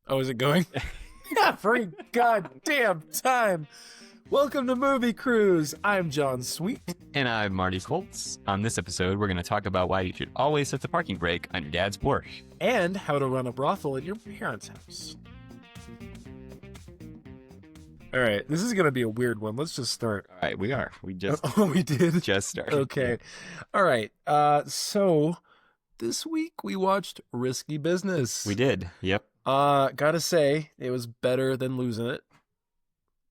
Oh, is it going? Yeah, for goddamn time. Welcome to Movie Cruise. I'm John Sweet. And I'm Marty Colts. On this episode, we're going to talk about why you should always set the parking brake on your dad's Porsche. And how to run a brothel at your parents' house. All right, this is going to be a weird one. Let's just start. All right, we are. We just Oh, we did? just started. Okay. All right. So this week we watched Risky Business. We did. Yep. Gotta say, it was better than Losing It.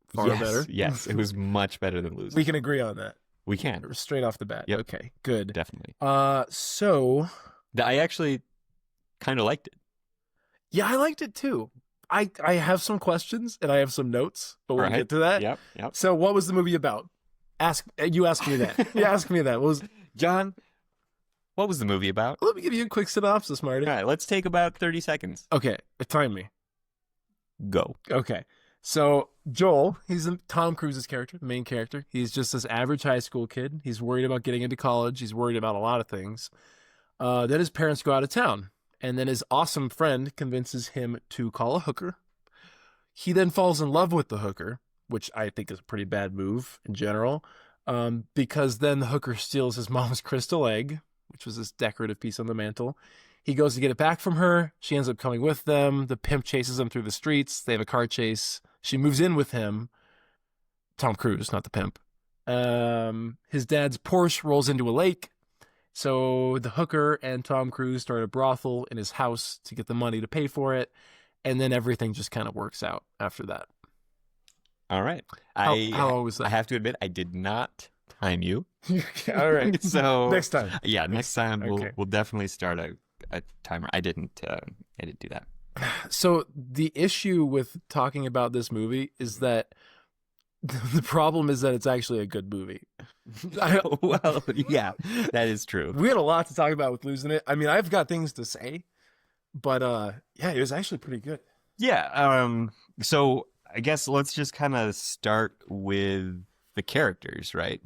Far better. Yes, it was much better than Losing. We can agree on that. We can. Straight off the bat. Yep. Okay, good. Definitely. So I actually kind of liked it. yeah, I liked it too. I have some questions and I have some notes, but we'll get to that. Yep. So what was the movie about? Ask me that. You ask me that. John, what was the movie about? Let me give you a quick synopsis, Marty. All right, let's take about 30 seconds. Okay, time me. Go. Okay. So Joel, he's Tom Cruise's character, the main character. He's just this average high school kid. He's worried about getting into college. He's worried about a lot of things. Then his parents go out of town. And then his awesome friend convinces him to call a hooker. He then falls in love with the hooker, which I think is a pretty bad move in general, because then the hooker steals his mom's crystal egg, which was this decorative piece on the mantle. He goes to get it back from her. She ends up coming with them. The pimp chases them through the streets. They have a car chase. She moves in with him. Tom Cruise, not the pimp. His dad's Porsche rolls into a lake. So the hooker and Tom Cruise start a brothel in his house to get the money to pay for it. And then everything just kind of works out after that. All right. How long was that? I have to admit, I did not time you. All right. So next time. Yeah, next time Okay. we'll definitely start a timer. I didn't do that. So the issue with talking about this movie is that the problem is that it's actually a good movie. Well, yeah, that is true. We had a lot to talk about with Losing It. I mean, I've got things to say, but yeah, it was actually pretty good. Yeah. So I guess let's just kind of start with the characters, right?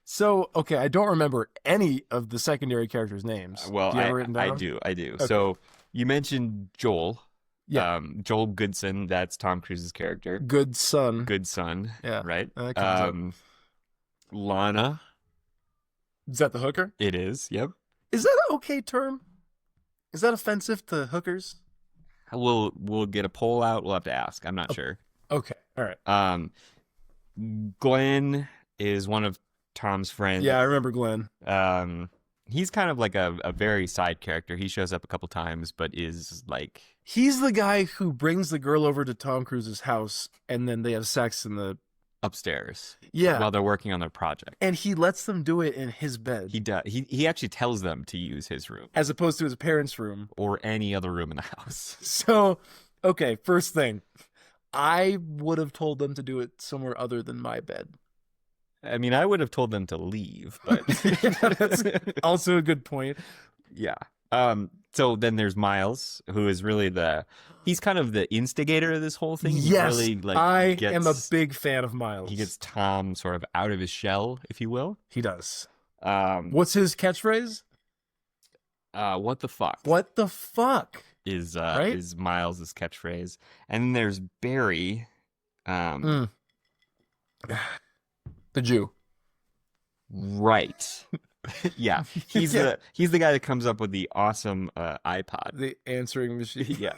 So okay, I don't remember any of the secondary characters' names. well, Do you have it written down? I do. Okay. So you mentioned Joel. Yeah. Joel Goodson, that's Tom Cruise's character. Good son. Good son. Yeah. Right. That comes Lana. Is that the hooker? It is. Yep. Is that an okay term? Is that offensive to hookers? We'll get a poll out. We'll have to ask. I'm not sure. Okay. All right. Glenn is one of Tom's friends. Yeah, I remember Glenn. He's kind of like a very side character. He shows up a couple times, but is like... He's the guy who brings the girl over to Tom Cruise's house, and then they have sex in the... upstairs. Yeah. While they're working on their project. And he lets them do it in his bed. He does. He actually tells them to use his room. As opposed to his parents' room. Or any other room in the house. So, okay, first thing. I would have told them to do it somewhere other than my bed. I mean, I would have told them to leave, but... Yeah, that's also a good point. Yeah. So then there's Miles, who is really he's kind of the instigator of this whole thing. Yes, he really, I am a big fan of Miles. He gets Tom sort of out of his shell, if you will. He does. What's his catchphrase? What the fuck? What the fuck? Is right? Is Miles' catchphrase. And then there's Barry. The Jew. Right. Yeah. He's the guy that comes up with the awesome iPod. The answering machine. Yeah.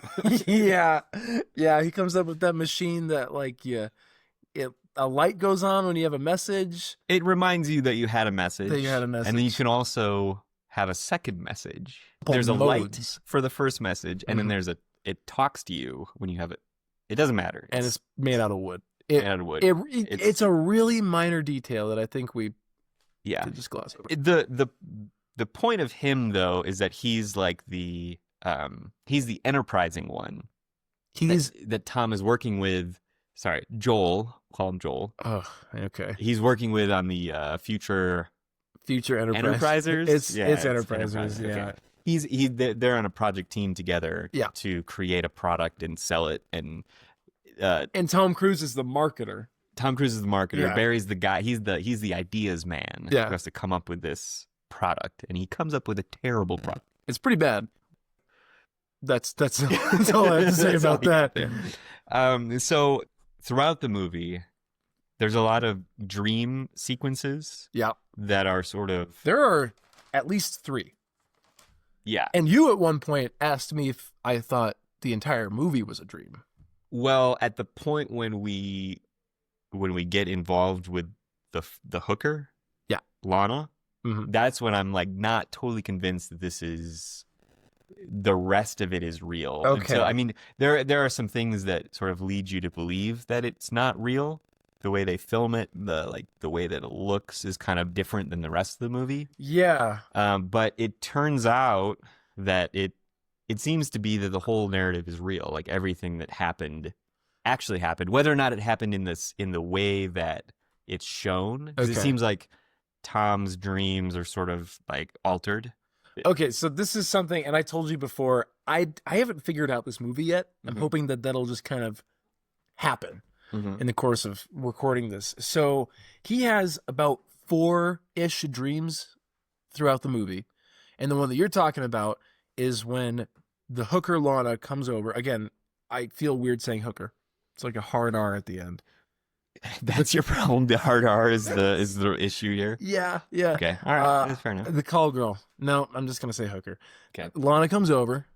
Yeah, he comes up with that machine that a light goes on when you have a message. It reminds you that you had a message. And then you can also have a second message. There's a modes. light for the first message, and then it talks to you when you have it. It doesn't matter. And it's made out of wood. It's a really minor detail that I think we could just gloss over. The point of him, though, is that he's like he's the enterprising one. That Tom is working with. Sorry, Joel. Call him Joel. Oh, okay. He's working with on the future Enterprisers. It's Enterprisers. Yeah. Okay. They're on a project team together. Yeah. To create a product and sell it, and Tom Cruise is the marketer. Tom Cruise is the marketer. Yeah. Barry's the guy. He's the ideas man. Yeah. Who has to come up with this product, and he comes up with a terrible product. It's pretty bad. That's all I have to say about that. So throughout the movie, there's a lot of dream sequences. Yeah. That are sort of... There are at least 3. Yeah. And you at one point asked me if I thought the entire movie was a dream. Well, at the point when we get involved with the hooker, yeah, Lana, mm-hmm. That's when I'm like not totally convinced that the rest of it is real. Okay. So I mean, there are some things that sort of lead you to believe that it's not real. The way they film it, the way that it looks is kind of different than the rest of the movie. Yeah. But it turns out that it seems to be that the whole narrative is real. Like everything that happened actually happened. Whether or not it happened in the way that it's shown, because it seems like Tom's dreams are sort of like altered. Okay, so this is something, and I told you before, I haven't figured out this movie yet. I'm hoping that'll just kind of happen in the course of recording this. So he has about 4-ish dreams throughout the movie. And the one that you're talking about is when the hooker Lana comes over. Again, I feel weird saying hooker. It's like a hard R at the end. That's your problem. The hard R is the issue here. Yeah. Okay, all right, that's fair enough. The call girl. No, I'm just gonna say hooker. Okay. Lana comes over.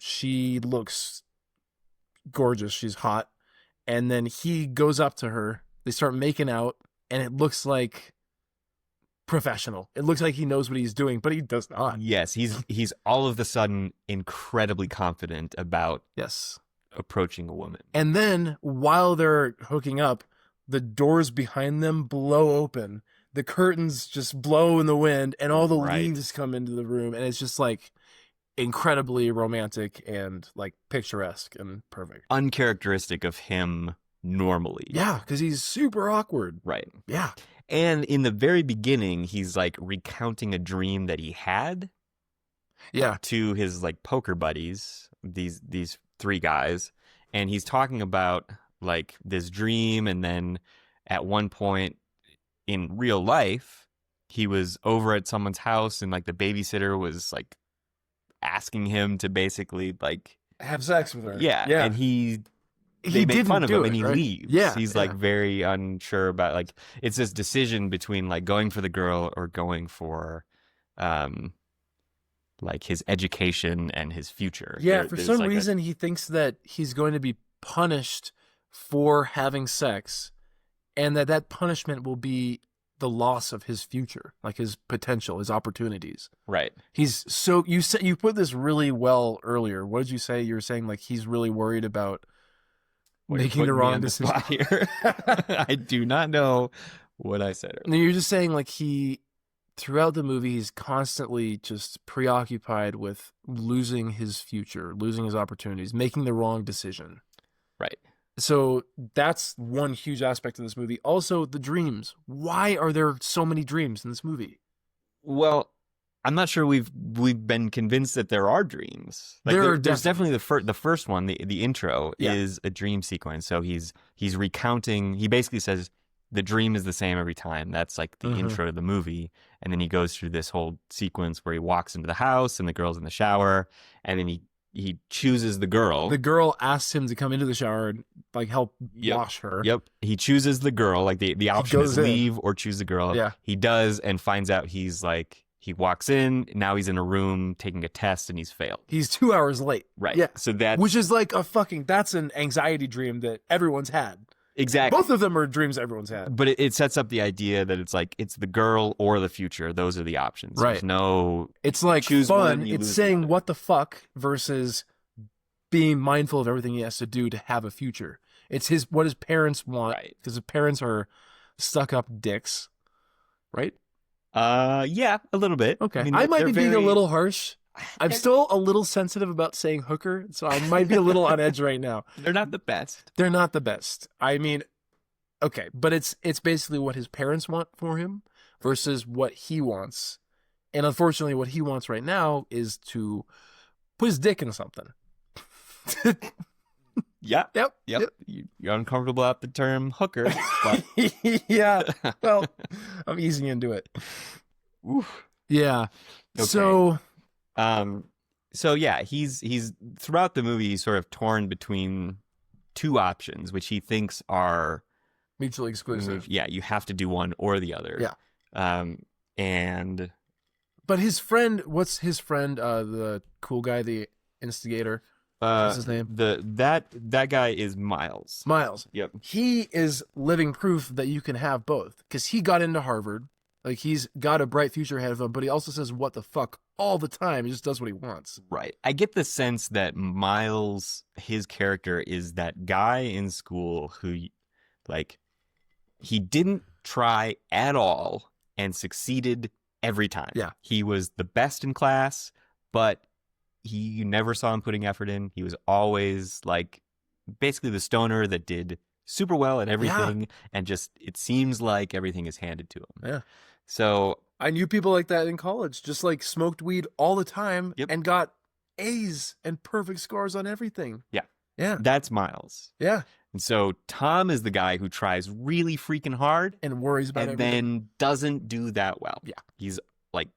She looks gorgeous. She's hot, and then he goes up to her. They start making out, and it looks like professional. It looks like he knows what he's doing, but he does not. Yes, he's all of a sudden incredibly confident about approaching a woman. And then while they're hooking up, the doors behind them blow open. The curtains just blow in the wind, and all the leaves come into the room, and it's just like incredibly romantic and like picturesque and perfect. Uncharacteristic of him normally. Yeah, because he's super awkward. Right. Yeah. And in the very beginning, he's like recounting a dream that he had. Yeah. To his like poker buddies, these 3 guys, and he's talking about like this dream, and then at one point in real life he was over at someone's house, and like the babysitter was like asking him to basically like have sex with her. And they make fun of him, and he leaves. Yeah, he's like very unsure about, like, it's this decision between like going for the girl or going for like his education and his future. Yeah, for some reason he thinks that he's going to be punished for having sex, and that punishment will be the loss of his future, like his potential, his opportunities. Right. He's so you put this really well earlier. What did you say? You were saying like he's really worried about making the wrong decision here. I do not know what I said earlier. No, you're just saying like throughout the movie, he's constantly just preoccupied with losing his future, losing his opportunities, making the wrong decision. Right. So that's one huge aspect of this movie. Also, the dreams. Why are there so many dreams in this movie? Well, I'm not sure we've been convinced that there are dreams. Like there's definitely the first one, the intro is a dream sequence. So he's recounting. He basically says the dream is the same every time. That's like the intro to the movie, and then he goes through this whole sequence where he walks into the house and the girl's in the shower, and then he chooses the girl. The girl asks him to come into the shower and like help wash her. Yep. He chooses the girl. Like the option is leave or choose the girl. Yeah. He does, and finds out he walks in. Now he's in a room taking a test, and he's failed. He's 2 hours late. Right. Yeah. So which is like that's an anxiety dream that everyone's had. Exactly. Both of them are dreams everyone's had. But it sets up the idea that it's like it's the girl or the future. Those are the options. Right. There's no. It's like choose fun. One, it's saying what the fuck versus being mindful of everything he has to do to have a future. It's what his parents want, because his parents are stuck up dicks, right? Yeah, a little bit. Okay, I might be being a little harsh. I'm still a little sensitive about saying hooker, so I might be a little on edge right now. They're not the best. They're not the best. I mean, okay, but it's basically what his parents want for him versus what he wants. And unfortunately, what he wants right now is to put his dick in something. Yep. Yep. You're uncomfortable at the term hooker. But... yeah. Well, I'm easing into it. Oof. Yeah. Okay. So So yeah, he's throughout the movie he's sort of torn between two options, which he thinks are mutually exclusive. Yeah, you have to do one or the other. Yeah. And but his friend, what's his friend? The cool guy, the instigator. What's his name? That guy is Miles. Miles. Yep. He is living proof that you can have both, because he got into Harvard. Like, he's got a bright future ahead of him, but he also says what the fuck all the time. He just does what he wants. Right. I get the sense that Miles, his character, is that guy in school who, like, he didn't try at all and succeeded every time. Yeah. He was the best in class, but you never saw him putting effort in. He was always, like, basically the stoner that did super well at everything, and just, it seems like everything is handed to him. Yeah. So I knew people like that in college, just like smoked weed all the time and got A's and perfect scores on everything. Yeah. Yeah. That's Miles. Yeah. And so Tom is the guy who tries really freaking hard and worries about and everything. then doesn't do that well. Yeah. He's like,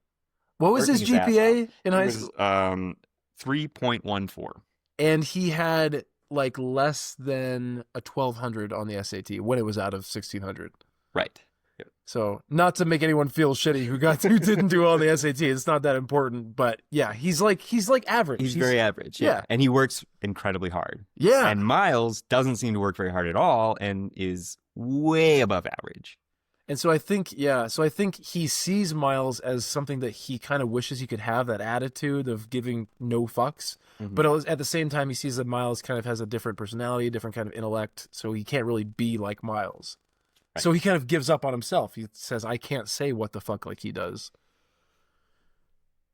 what was his GPA in high school? 3.14. And he had like less than a 1200 on the SAT when it was out of 1600. Right. So, not to make anyone feel shitty who didn't do well on the SAT. It's not that important, but yeah, he's like average. He's very average. Yeah. And he works incredibly hard. Yeah. And Miles doesn't seem to work very hard at all and is way above average. And so I think he sees Miles as something that he kind of wishes he could have, that attitude of giving no fucks. Mm-hmm. But at the same time, he sees that Miles kind of has a different personality, a different kind of intellect, so he can't really be like Miles. Right. So he kind of gives up on himself. He says, I can't say what the fuck like he does.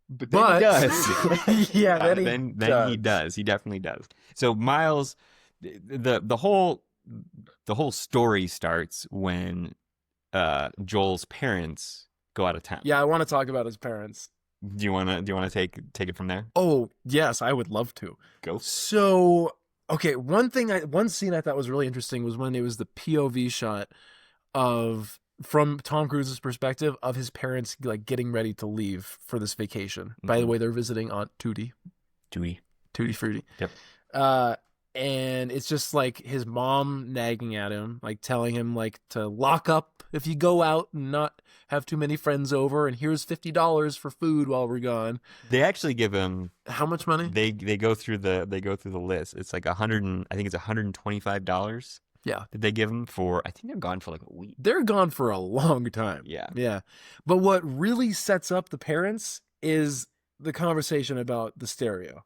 But then he does. Yeah, then he does. He definitely does. So Miles, the whole story starts when Joel's parents go out of town. Yeah, I want to talk about his parents. Do you want to take it from there? Oh, yes, I would love to. Go. So, okay, one scene I thought was really interesting was when it was the POV shot from Tom Cruise's perspective of his parents like getting ready to leave for this vacation. Mm-hmm. By the way, they're visiting Aunt Tutti Frutti. Yep. And it's just like his mom nagging at him, like telling him like to lock up if you go out and not have too many friends over, and here's $50 for food while we're gone. They actually give him how much money? They go through the list. It's like $125. Yeah. Did they give him for, I think they're gone for like a week. They're gone for a long time. Yeah. Yeah. But what really sets up the parents is the conversation about the stereo.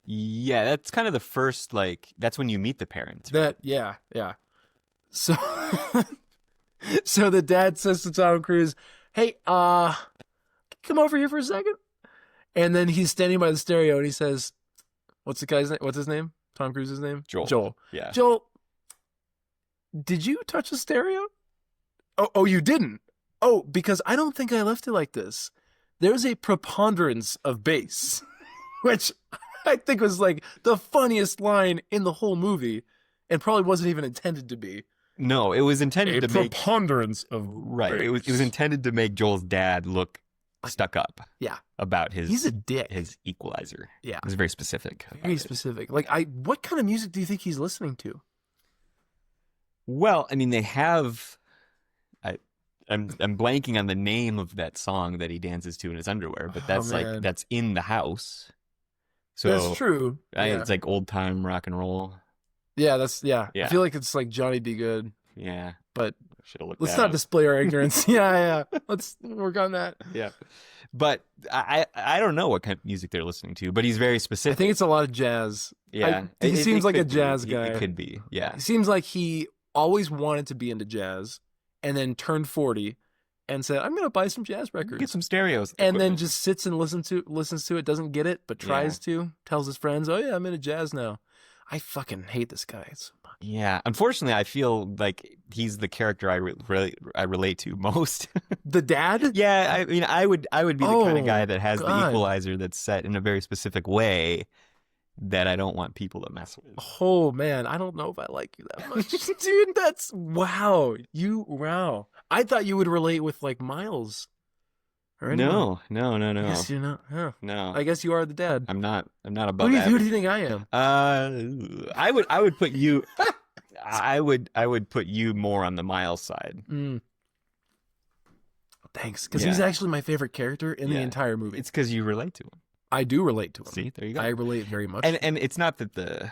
Yeah, that's kind of the first, like, that's when you meet the parents. Right? Yeah. So, so the dad says to Tom Cruise, hey, come over here for a second. And then he's standing by the stereo and he says, what's his name? Tom Cruise's name? Joel. Yeah. Joel, did you touch the stereo? Oh, you didn't? Oh, because I don't think I left it like this. There's a preponderance of bass, which I think was like the funniest line in the whole movie and probably wasn't even intended to be. No, it was intended to make preponderance of right. bass. It was intended to make Joel's dad look stuck up. Yeah. About he's a dick. His equalizer. Yeah. It was very specific. Very specific. Like what kind of music do you think he's listening to? Well, I mean, they have. I'm blanking on the name of that song that he dances to in his underwear, but that's that's in the house. So that's true. It's like old time rock and roll. Yeah, I feel like it's like Johnny Be Good. Yeah, but let's not display our ignorance. Yeah. Let's work on that. Yeah, but I don't know what kind of music they're listening to, but he's very specific. I think it's a lot of jazz. Yeah, he seems like a jazz guy. It could be. Yeah, he seems like he always wanted to be into jazz, and then turned 40 and said, "I'm going to buy some jazz records, get some stereos," and then just sits and listens to it, doesn't get it, but tries to. Tells his friends, "Oh yeah, I'm into jazz now." I fucking hate this guy so much. Yeah, unfortunately, I feel like he's the character I relate to most. The dad? Yeah, I mean, I would be the kind of guy that has the equalizer that's set in a very specific way that I don't want people to mess with. Oh man, I don't know if I like you that much, dude. That's wow. I thought you would relate with like Miles. or anyone? No. I guess you're not. Huh. No. I guess you are the dad. I'm not above Who do you think I am? I would put you. I would put you more on the Miles side. Thanks, because he's actually my favorite character in the entire movie. It's because you relate to him. I do relate to him. See, there you go. I relate very much. And it's not that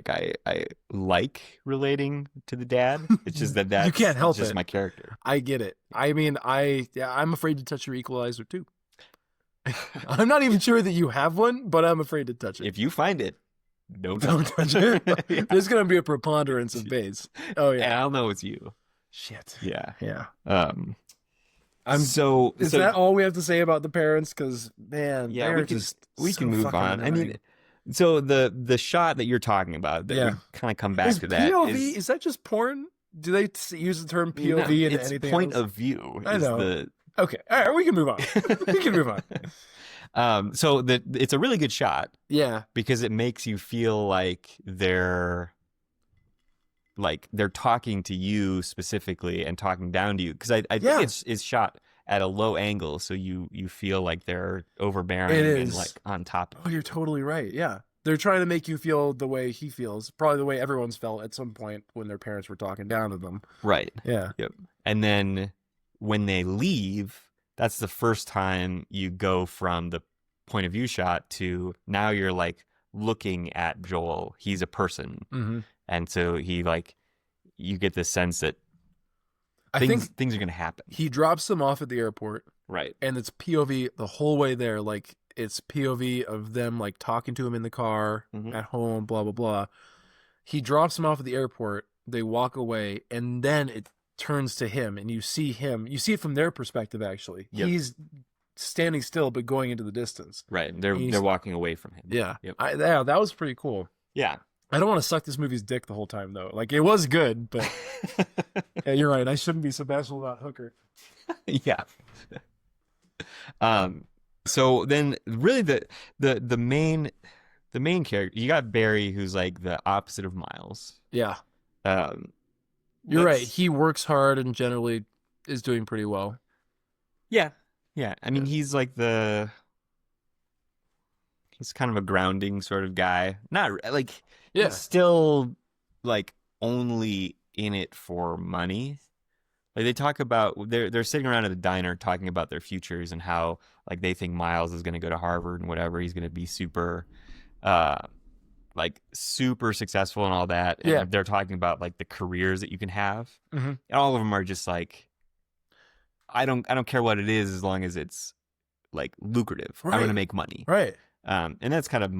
I like relating to the dad. It's just that's you can't help just it. my character. I get it. I mean, I'm afraid to touch your equalizer too. I'm not even sure that you have one, but I'm afraid to touch it. If you find it, don't touch it. Yeah. There's gonna be a preponderance of bays. Oh yeah, and I'll know it's you. Shit. Yeah. Is that all we have to say about the parents? Because man, we can move on. Annoying. I mean, so the shot that you're talking about, that we kind of come back to that. POV, is that just porn? Do they use the term POV in anything? It's point else? of view. I know. Okay, all right, we can move on. So it's a really good shot. Yeah, because it makes you feel like they're talking to you specifically and talking down to you, because I think it's shot at a low angle, so you feel like they're overbearing and like on top of you. You're totally right. Yeah, they're trying to make you feel the way he feels, probably the way everyone's felt at some point when their parents were talking down to them. Right. Yeah. Yep. And then when they leave, that's the first time you go from the point of view shot to now you're like looking at Joel. He's a person. Mm-hmm. And so you get the sense that things are going to happen. He drops them off at the airport. Right. And it's POV the whole way there. Like, it's POV of them, like, talking to him in the car, at home, blah, blah, blah. He drops them off at the airport. They walk away. And then it turns to him. And you see him. You see it from their perspective, actually. Yep. He's standing still, but going into the distance. Right. They're walking away from him. Yeah. Yep. That was pretty cool. Yeah. I don't want to suck this movie's dick the whole time, though. Like, it was good, but yeah, you're right. I shouldn't be so bashful about Hooker. Yeah. So then, really, the main character, you got Barry, who's like the opposite of Miles. Yeah. You're right. He works hard and generally is doing pretty well. Yeah. Yeah. I mean, he's like he's kind of a grounding sort of guy. Not like. Yeah. He's still like only in it for money. Like they talk about they're sitting around at the diner talking about their futures and how like they think Miles is going to go to Harvard and whatever. He's going to be super super successful and all that. And they're talking about like the careers that you can have. Mm-hmm. And all of them are just like, I don't care what it is as long as it's like lucrative. Right. I want to make money. Right. And that's kind of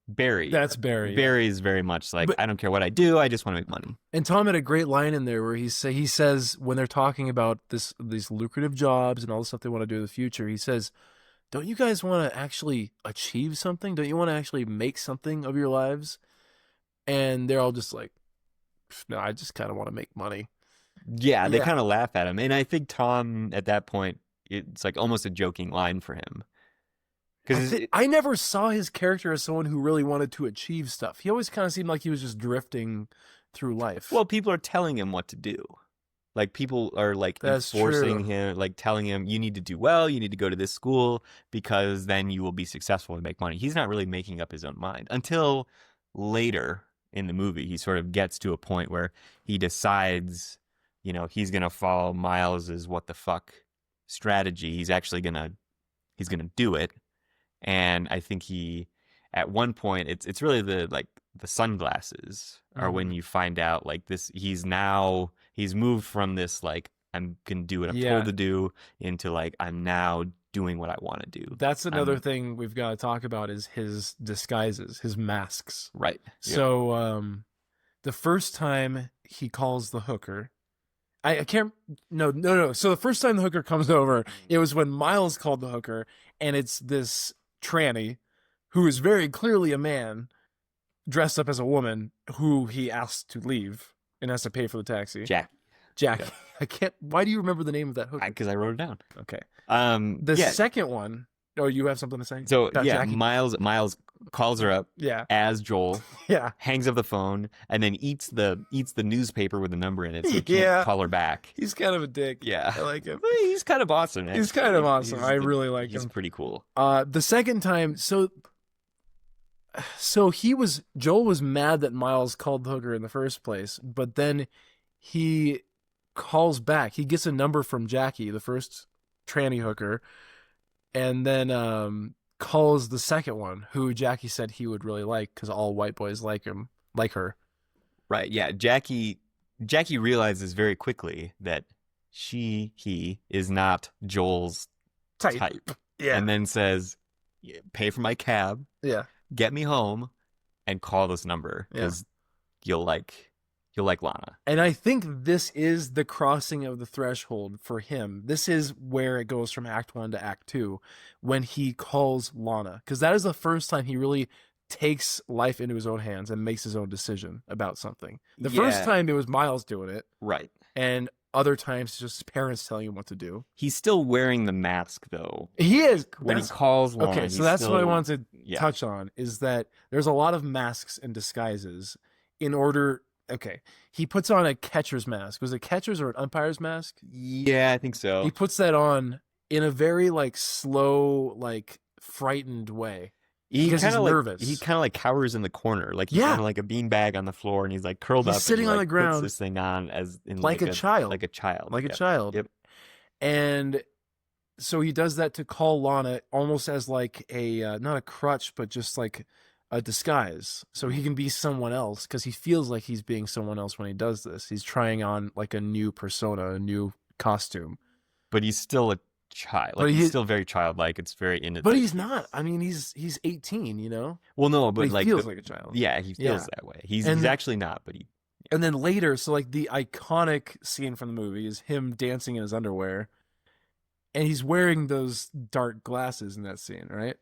Barry. That's Barry. Barry is very much like, I don't care what I do, I just want to make money. And Tom had a great line in there where he says when they're talking about these lucrative jobs and all the stuff they want to do in the future, he says, don't you guys want to actually achieve something? Don't you want to actually make something of your lives? And they're all just like, no, I just kind of want to make money. Yeah, they kind of laugh at him. And I think Tom, at that point, it's like almost a joking line for him. Because I never saw his character as someone who really wanted to achieve stuff. He always kind of seemed like he was just drifting through life. Well, people are telling him what to do. Like people are like enforcing him, like telling him, you need to do well, you need to go to this school because then you will be successful and make money. He's not really making up his own mind until later in the movie. He sort of gets to a point where he decides, he's going to follow Miles's what the fuck strategy. He's actually going to do it. And I think at one point, it's really the sunglasses are when you find out like this, he's moved from this, like, I'm going to do what I'm told to do into like, I'm now doing what I want to do. That's another thing we've got to talk about is his disguises, his masks. Right. So, the first time he calls the hooker, I can't, no. So the first time the hooker comes over, it was when Miles called the hooker, and it's this tranny who is very clearly a man dressed up as a woman who he asked to leave and has to pay for the taxi. Jack. Yeah. I can't, why do you remember the name of that hooker? Because I wrote it down. Okay. The second one, you have something to say? So Miles calls her up Yeah. as Joel, Yeah. hangs up the phone, and then eats the newspaper with the number in it so he Yeah. can't call her back. He's kind of a dick. Yeah. I like him. He's kind of awesome. He's kind of awesome. I really like him. He's pretty cool. The second time, so Joel was mad that Miles called the hooker in the first place, but then he calls back. He gets a number from Jackie, the first tranny hooker, and then calls the second one, who Jackie said he would really like because all white boys like her. Right. Yeah. Jackie realizes very quickly that he is not Joel's type. Yeah. And then says, pay for my cab. Yeah. Get me home and call this number because you'll like Lana. And I think this is the crossing of the threshold for him. This is where it goes from Act 1 to Act 2 when he calls Lana, because that is the first time he really takes life into his own hands and makes his own decision about something. The first time it was Miles doing it. Right. And other times it's just his parents telling him what to do. He's still wearing the mask though. He is. When he calls Lana. Okay, so that's what I wanted to touch on, is that there's a lot of masks and disguises in order. Okay, he puts on a catcher's mask. Was it catcher's or an umpire's mask? Yeah, I think so. He puts that on in a very slow, frightened way. Because he's nervous. He kind of cowers in the corner, he's kind of like a beanbag on the floor, and he's curled up. He's sitting on the ground, puts this thing on as in like a child, like a child. Yep. And so he does that to call Lana, almost as a not a crutch, but just a disguise, so he can be someone else, because he feels like he's being someone else when he does this. He's trying on a new persona, a new costume, but he's still a child. He's still very childlike. It's very innocent. But he's not. I mean, he's 18, Well, no, but he feels like a child. Yeah, he feels that way. He's actually not, but he. And then later, so the iconic scene from the movie is him dancing in his underwear, and he's wearing those dark glasses in that scene, right?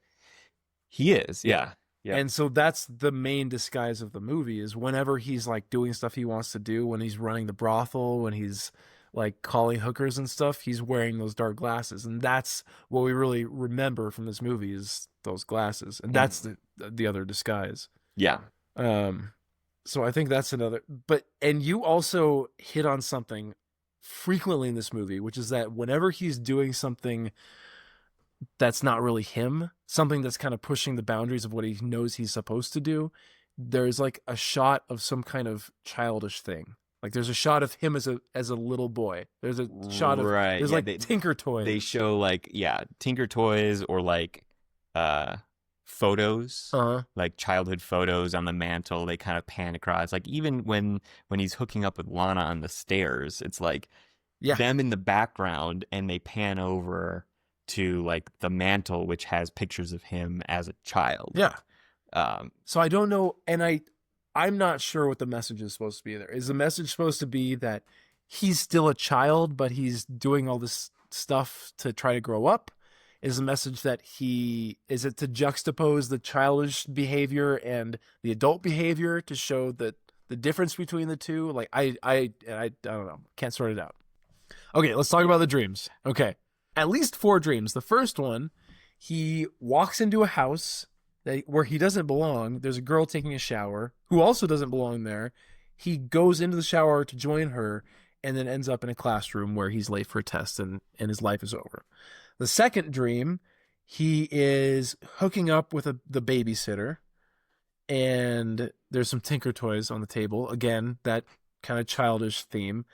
He is, yeah. Yeah. And so that's the main disguise of the movie, is whenever he's doing stuff he wants to do, when he's running the brothel, when he's calling hookers and stuff, he's wearing those dark glasses. And that's what we really remember from this movie, is those glasses. And that's the other disguise. Yeah. So I think that's another, and you also hit on something frequently in this movie, which is that whenever he's doing something that's not really him, something that's kind of pushing the boundaries of what he knows he's supposed to do, there's a shot of some kind of childish thing. There's a shot of him as a little boy. There's a shot of there's Tinker Toys. They show Tinker Toys or photos, childhood photos on the mantle. They kind of pan across. Even when he's hooking up with Lana on the stairs, it's them in the background, and they pan over to the mantle, which has pictures of him as a child. Yeah. So I don't know, and I'm not sure what the message is supposed to be there. Is the message supposed to be that he's still a child, but he's doing all this stuff to try to grow up? Is the message that is it to juxtapose the childish behavior and the adult behavior to show that the difference between the two? I don't know. Can't sort it out. Okay, let's talk about the dreams. Okay. At least 4 dreams. The first one, he walks into a house where he doesn't belong. There's a girl taking a shower who also doesn't belong there. He goes into the shower to join her, and then ends up in a classroom where he's late for a test, and his life is over. The second dream, he is hooking up with the babysitter, and there's some Tinker Toys on the table. Again, that kind of childish theme.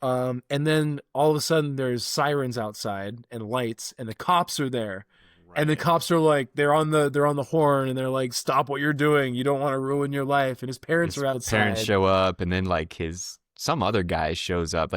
And then all of a sudden there's sirens outside and lights, and the cops are there. Right. And the cops are they're on the horn, and they're stop what you're doing. You don't want to ruin your life. And his parents are outside. Parents show up, and then some other guy shows up,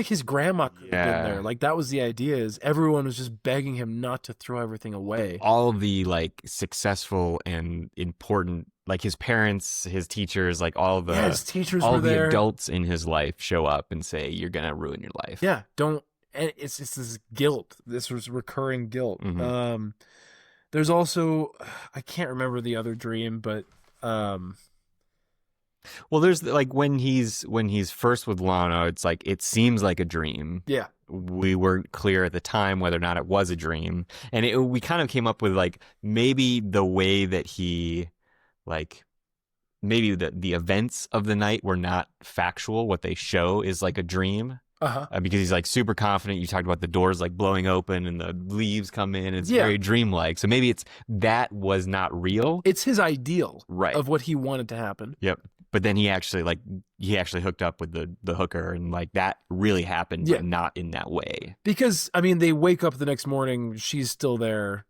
his grandma could have been there. That was the idea, is everyone was just begging him not to throw everything away. All of the successful and important, his parents, his teachers, his teachers all were the there. Adults in his life show up and say, you're gonna ruin your life. Yeah, don't. And it's this guilt. This was recurring guilt. Mm-hmm. There's also, I can't remember the other dream, but well, there's when he's first with Lana, it's it seems like a dream. Yeah. We weren't clear at the time whether or not it was a dream, and we kind of came up with maybe the way that he like maybe the events of the night were not factual. What they show is like a dream. Because he's like super confident. You talked about the doors like blowing open and the leaves come in. It's very dreamlike. So maybe that was not real. It's his ideal right. of what he wanted to happen. Yep. But then he actually hooked up with the hooker, and like that really happened, but not in that way. Because I mean, they wake up the next morning, she's still there,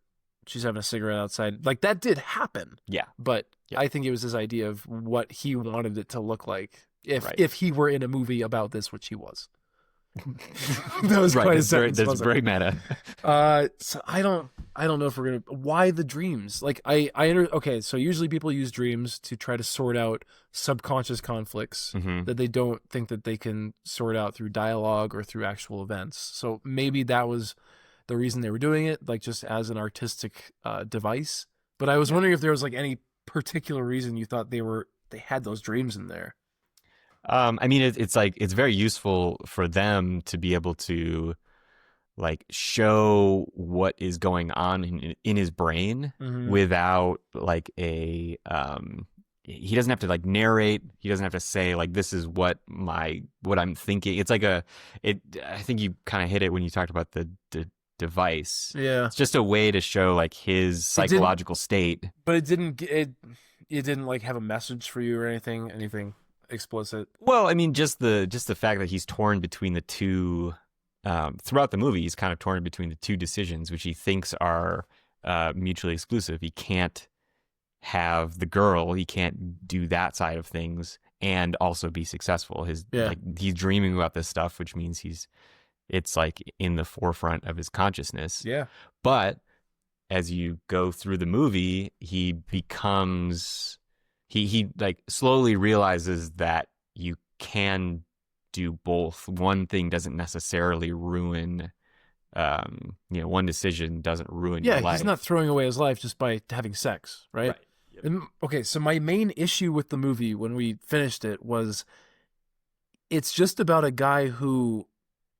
she's having a cigarette outside. Like that did happen. Yeah. But I think it was his idea of what he wanted it to look like if he were in a movie about this, which he was. That was quite a sentence. That's very meta. So I don't know if we're gonna. Why the dreams? Like okay. So usually people use dreams to try to sort out subconscious conflicts that they don't think that they can sort out through dialogue or through actual events. So maybe that was the reason they were doing it, like just as an artistic device. But I was wondering if there was like any particular reason you thought they had those dreams in there. I mean, it's like it's very useful for them to be able to like show what is going on in his brain without like he doesn't have to like narrate. He doesn't have to say like, this is what I'm thinking. It's like I think you kind of hit it when you talked about the device. Yeah. It's just a way to show like his psychological state. But it didn't like have a message for you or anything explicit. Well, I mean, just the fact that he's torn between the two throughout the movie, he's kind of torn between the two decisions, which he thinks are mutually exclusive. He can't have the girl, he can't do that side of things and also be successful. He's dreaming about this stuff, which means it's like in the forefront of his consciousness. Yeah. But as you go through the movie, he becomes he like slowly realizes that you can do both. One thing doesn't necessarily ruin, one decision doesn't ruin your life. Yeah, he's not throwing away his life just by having sex, right? Yep. And, okay, so my main issue with the movie when we finished it was it's just about a guy who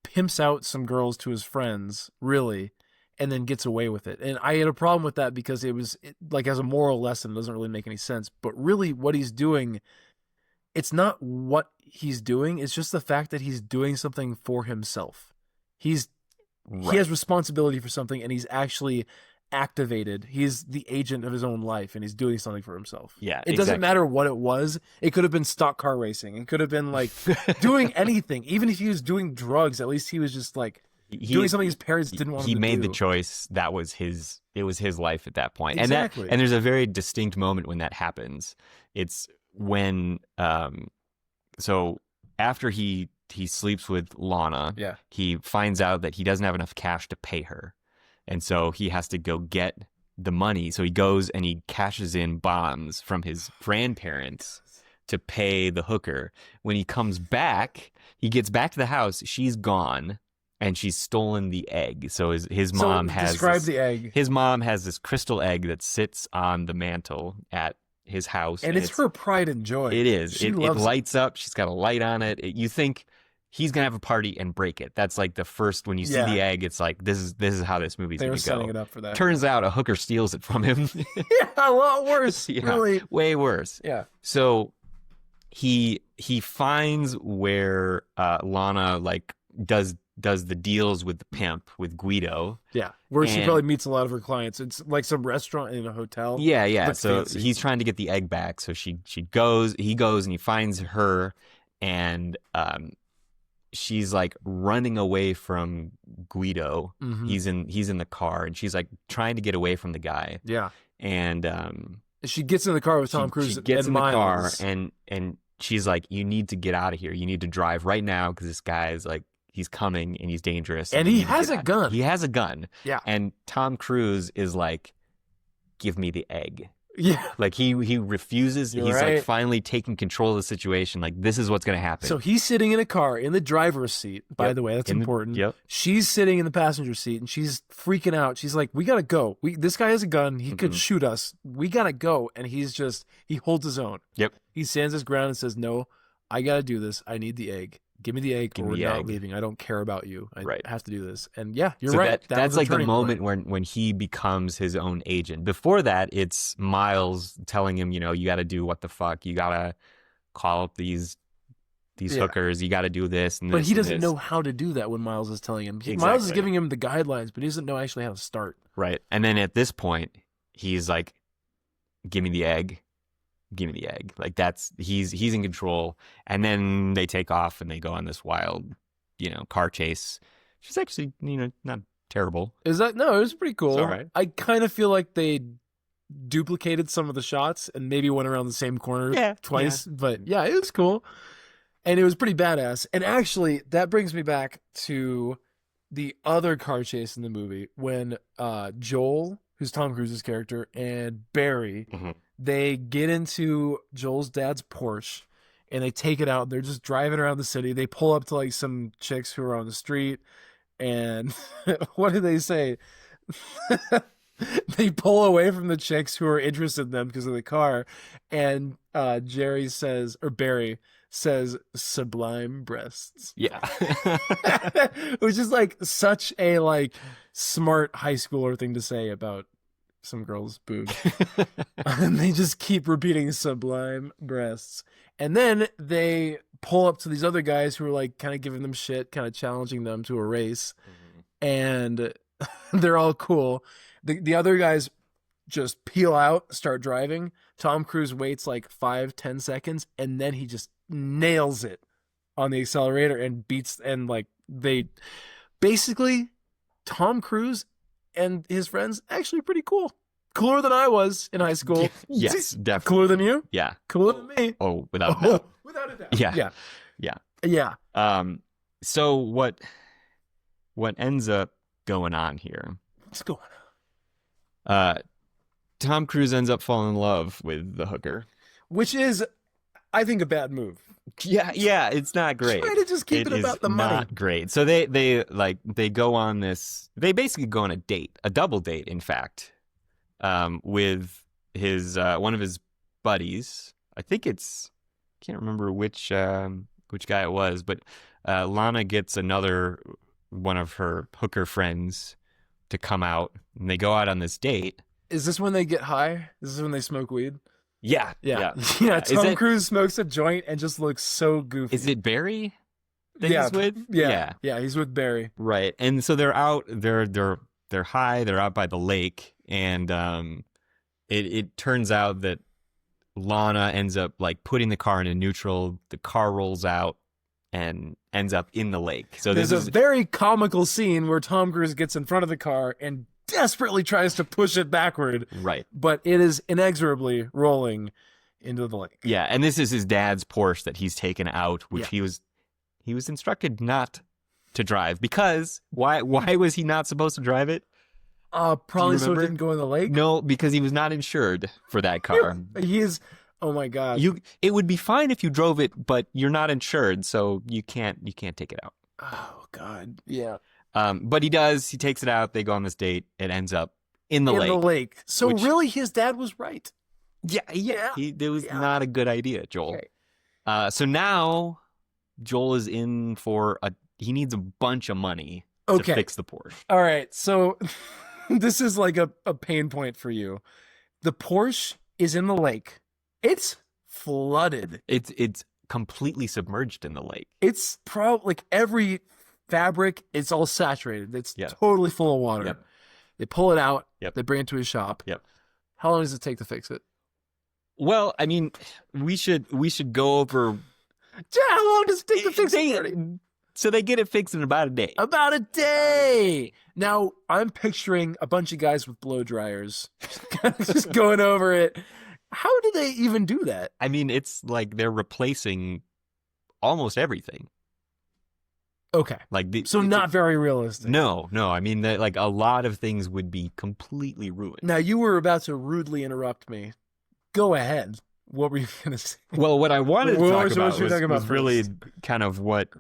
pimps out some girls to his friends, really, and then gets away with it. And I had a problem with that because like as a moral lesson, it doesn't really make any sense. But really what he's doing, it's not what he's doing. It's just the fact that he's doing something for himself. He has responsibility for something and he's actually activated. He's the agent of his own life and he's doing something for himself. Yeah, it doesn't matter what it was. It could have been stock car racing. It could have been like doing anything. Even if he was doing drugs, at least he was just like doing something his parents didn't want him to do. He made the choice. It was his life at that point. Exactly. And there's a very distinct moment when that happens. It's when so after he sleeps with Lana, he finds out that he doesn't have enough cash to pay her. And so he has to go get the money. So he goes and he cashes in bonds from his grandparents to pay the hooker. When he comes back, he gets back to the house. She's gone. And she's stolen the egg. So his mom has the egg. His mom has this crystal egg that sits on the mantle at his house, and it's her pride and joy. It is. It lights up. She's got a light on it. You think he's gonna have a party and break it. That's like the first when you see the egg. It's like this is how this movie's gonna go. They were setting it up for that. Turns out a hooker steals it from him. Yeah, a lot worse. Really, way worse. Yeah. So he finds where Lana like does the deals with the pimp, with Guido. Yeah, where she probably meets a lot of her clients. It's like some restaurant in a hotel. Yeah. So he's trying to get the egg back. So he goes and he finds her, and she's like running away from Guido. Mm-hmm. He's in the car, and she's like trying to get away from the guy. Yeah. And she gets in the car with Tom Cruise. She gets in the car, and she's like, "You need to get out of here. You need to drive right now because this guy is like." He's coming and he's dangerous. And he has a gun. He has a gun. Yeah. And Tom Cruise is like, give me the egg. Yeah. Like he refuses. He's like finally taking control of the situation. Like this is what's going to happen. So he's sitting in a car in the driver's seat, by the way, that's important. Yep. She's sitting in the passenger seat and she's freaking out. She's like, we got to go. This guy has a gun. He could shoot us. We got to go. And he holds his own. Yep. He stands his ground and says, no, I got to do this. I need the egg. give me the egg Give or me we're the not egg. leaving. I don't care about you. I Right. have to do this. And yeah, you're So right. That's was a like the turning moment point. when he becomes his own agent. Before that, it's Miles telling him, you know, you got to do what the fuck. You got to call up these Yeah. hookers. You got to do this and this. But he and doesn't this. know how to do that when Miles is telling him. Miles is Exactly. giving him the guidelines, but he doesn't know actually how to start. Right. And then at this point, he's like, give me the egg. Give me the egg. Like he's in control. And then they take off and they go on this wild, you know, car chase. She's actually, you know, not terrible. Is that no? It was pretty cool. It's all right. I kind of feel like they duplicated some of the shots and maybe went around the same corner twice. Yeah. But yeah, it was cool, and it was pretty badass. And actually, that brings me back to the other car chase in the movie when Joel, who's Tom Cruise's character, and Barry, they get into Joel's dad's Porsche. And they take it out. They're just driving around the city. They pull up to like some chicks who are on the street. And what do they say? They pull away from the chicks who are interested in them because of the car. And Barry says, sublime breasts. Yeah. Which is like such a like smart high schooler thing to say about some girls' boobs. And they just keep repeating sublime breasts. And then they pull up to these other guys who are like kind of giving them shit, kind of challenging them to a race. And they're all cool. The other guys just peel out, start driving. Tom Cruise waits like 5-10 seconds, and then he just nails it on the accelerator and beats, and like they basically, Tom Cruise and his friends actually pretty cool. Cooler than I was in high school. Yes, definitely. Cooler than you? Yeah. Cooler than me? Oh, without a doubt. Without a doubt. Yeah. Yeah. Yeah. So what ends up going on here? What's going on? Tom Cruise ends up falling in love with the hooker, which is, I think, a bad move. Yeah, it's not great. Try to just keep it about the money. Not great. So they go on this. They basically go on a date, a double date, in fact, with his one of his buddies. I think can't remember which guy it was, but Lana gets another one of her hooker friends to come out, and they go out on this date. Is this when they get high? Is this when they smoke weed? Yeah. Tom Cruise smokes a joint and just looks so goofy. Is it Barry that he's with? Yeah, he's with Barry. Right. And so they're out, they're high, they're out by the lake, and it turns out that Lana ends up like putting the car into neutral, the car rolls out and ends up in the lake. So there's a very comical scene where Tom Cruise gets in front of the car and desperately tries to push it backward. Right. But it is inexorably rolling into the lake. Yeah, and this is his dad's Porsche that he's taken out, which he was instructed not to drive, because why was he not supposed to drive it? Probably so it didn't go in the lake? No, because he was not insured for that car. Oh my God. It would be fine if you drove it, but you're not insured, so you can't take it out. Oh God. Yeah. But he does. He takes it out. They go on this date. It ends up in the lake. So really, his dad was right. Yeah. It was not a good idea, Joel. Okay. So now Joel is in for he needs a bunch of money to fix the Porsche. All right. So this is like a pain point for you. The Porsche is in the lake. It's flooded. It's completely submerged in the lake. It's probably like every fabric, it's all saturated. It's totally full of water. Yep. They pull it out. Yep. They bring it to his shop. Yep. How long does it take to fix it? Well, I mean, we should go over. How long does it take to fix it? So they get it fixed in about a day. About a day. Now, I'm picturing a bunch of guys with blow dryers just going over it. How do they even do that? I mean, it's like they're replacing almost everything. Okay. So not very realistic. No. I mean, like a lot of things would be completely ruined. Now, you were about to rudely interrupt me. Go ahead. What were you going to say? Well, what I wanted to talk about was first? really kind of what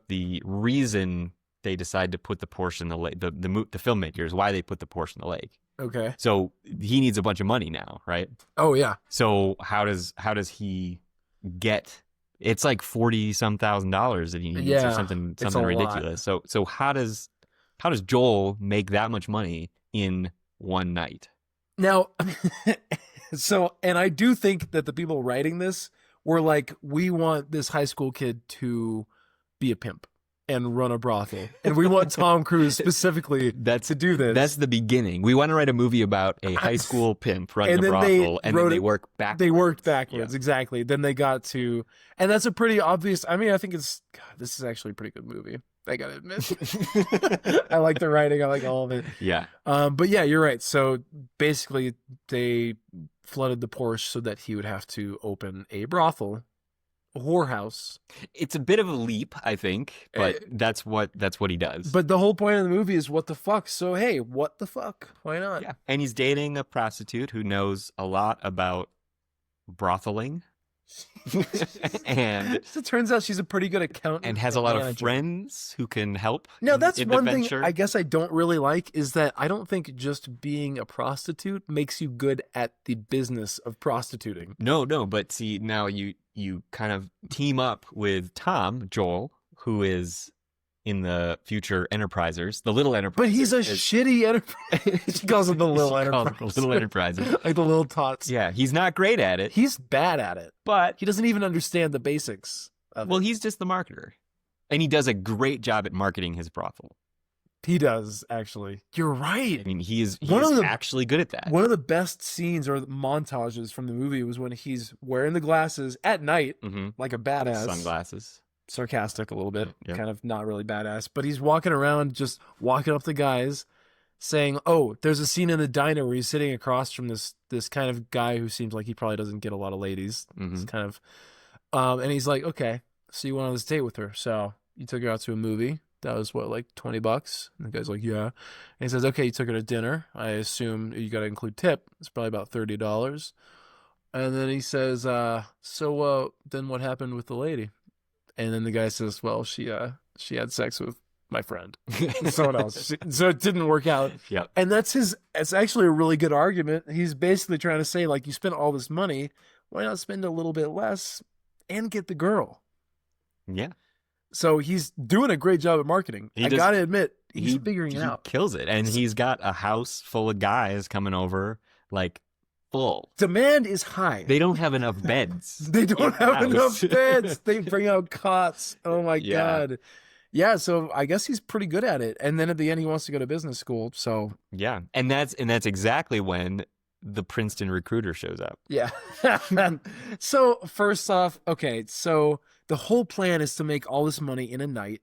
the reason they decide to put the Porsche in the lake, the filmmakers, why they put the Porsche in the lake. Okay. So he needs a bunch of money now, right? Oh yeah. So how does he get it's like $40-some thousand that he needs or something ridiculous. So how does Joel make that much money in one night? Now, and I do think that the people writing this were like, we want this high school kid to be a pimp and run a brothel, and we want Tom Cruise specifically to do this. That's the beginning. We want to write a movie about a high school pimp running a brothel, and then they work backwards. They worked backwards, exactly. Then they got to, and that's a pretty obvious. I mean, I think this is actually a pretty good movie. I gotta admit, I like the writing. I like all of it. Yeah. But yeah, you're right. So basically, they flooded the Porsche so that he would have to open a brothel. Whorehouse. It's a bit of a leap, I think, but that's what he does. But the whole point of the movie is what the fuck. So hey, what the fuck? Why not? Yeah. And he's dating a prostitute who knows a lot about brotheling. And it turns out she's a pretty good accountant and has a lot of friends who can help. Now that's one thing I guess I don't really like is that I don't think just being a prostitute makes you good at the business of prostituting. No, but see, now you kind of team up with Joel, who is in the future Enterprisers, the little Enterprisers. But he's a shitty Enterprise. She calls him the little Enterprise. Little Enterprisers. Like the little tots. Yeah, he's not great at it. He's bad at it. But he doesn't even understand the basics of it. He's just the marketer. And he does a great job at marketing his brothel. He does, actually. You're right. I mean, he's actually good at that. One of the best scenes or montages from the movie was when he's wearing the glasses at night, like a badass. Sunglasses. Sarcastic a little bit, kind of not really badass, but he's walking around, just walking up to guys saying, oh, there's a scene in the diner where he's sitting across from this kind of guy who seems like he probably doesn't get a lot of ladies. It's kind of, and he's like, okay, so you went on this date with her. So you took her out to a movie. That was what, like $20? And the guy's like, yeah. And he says, okay, you took her to dinner. I assume you got to include tip. It's probably about $30. And then he says, so then what happened with the lady? And then the guy says, well, she had sex with my friend, someone else. So it didn't work out. Yeah. And it's actually a really good argument. He's basically trying to say, like, you spent all this money. Why not spend a little bit less and get the girl? Yeah. So he's doing a great job at marketing. I got to admit, he's figuring it out. He kills it. And he's got a house full of guys coming over, like, full. Demand is high. They don't have enough beds. They don't have enough beds. They bring out cots. Oh my God. Yeah, so I guess he's pretty good at it. And then at the end he wants to go to business school. So yeah. And that's exactly when the Princeton recruiter shows up. Yeah. So first off, okay, so the whole plan is to make all this money in a night.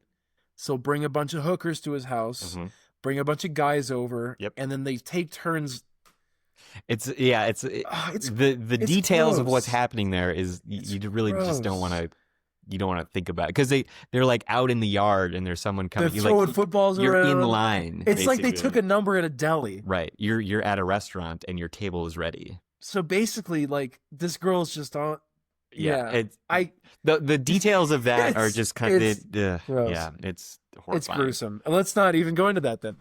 So bring a bunch of hookers to his house, bring a bunch of guys over, and then they take turns. It's the details of what's happening there is you really just don't want to think about it because they're like out in the yard and there's someone coming. They're throwing footballs around. You're in line. It's like they took a number at a deli. Right. You're at a restaurant and your table is ready. So basically, like this girl's just on. Yeah. The details of that are just kind of it's horrifying. It's gruesome. And let's not even go into that then.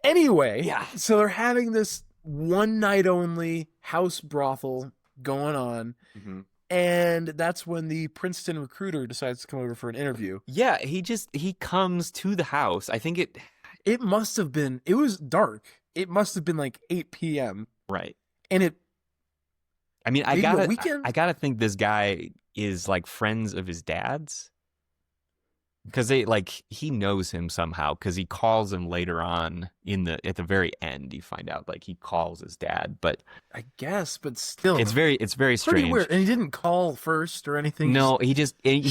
Anyway, so they're having this one night only house brothel going on. And that's when the Princeton recruiter decides to come over for an interview. Yeah, he comes to the house. I think it must have been, it was dark. It must have been like 8 p.m. Right. And I gotta think this guy is like friends of his dad's. Because he knows him somehow because he calls him later on at the very end. You find out like he calls his dad, but I guess, but still, it's very strange. Weird. And he didn't call first or anything. No, he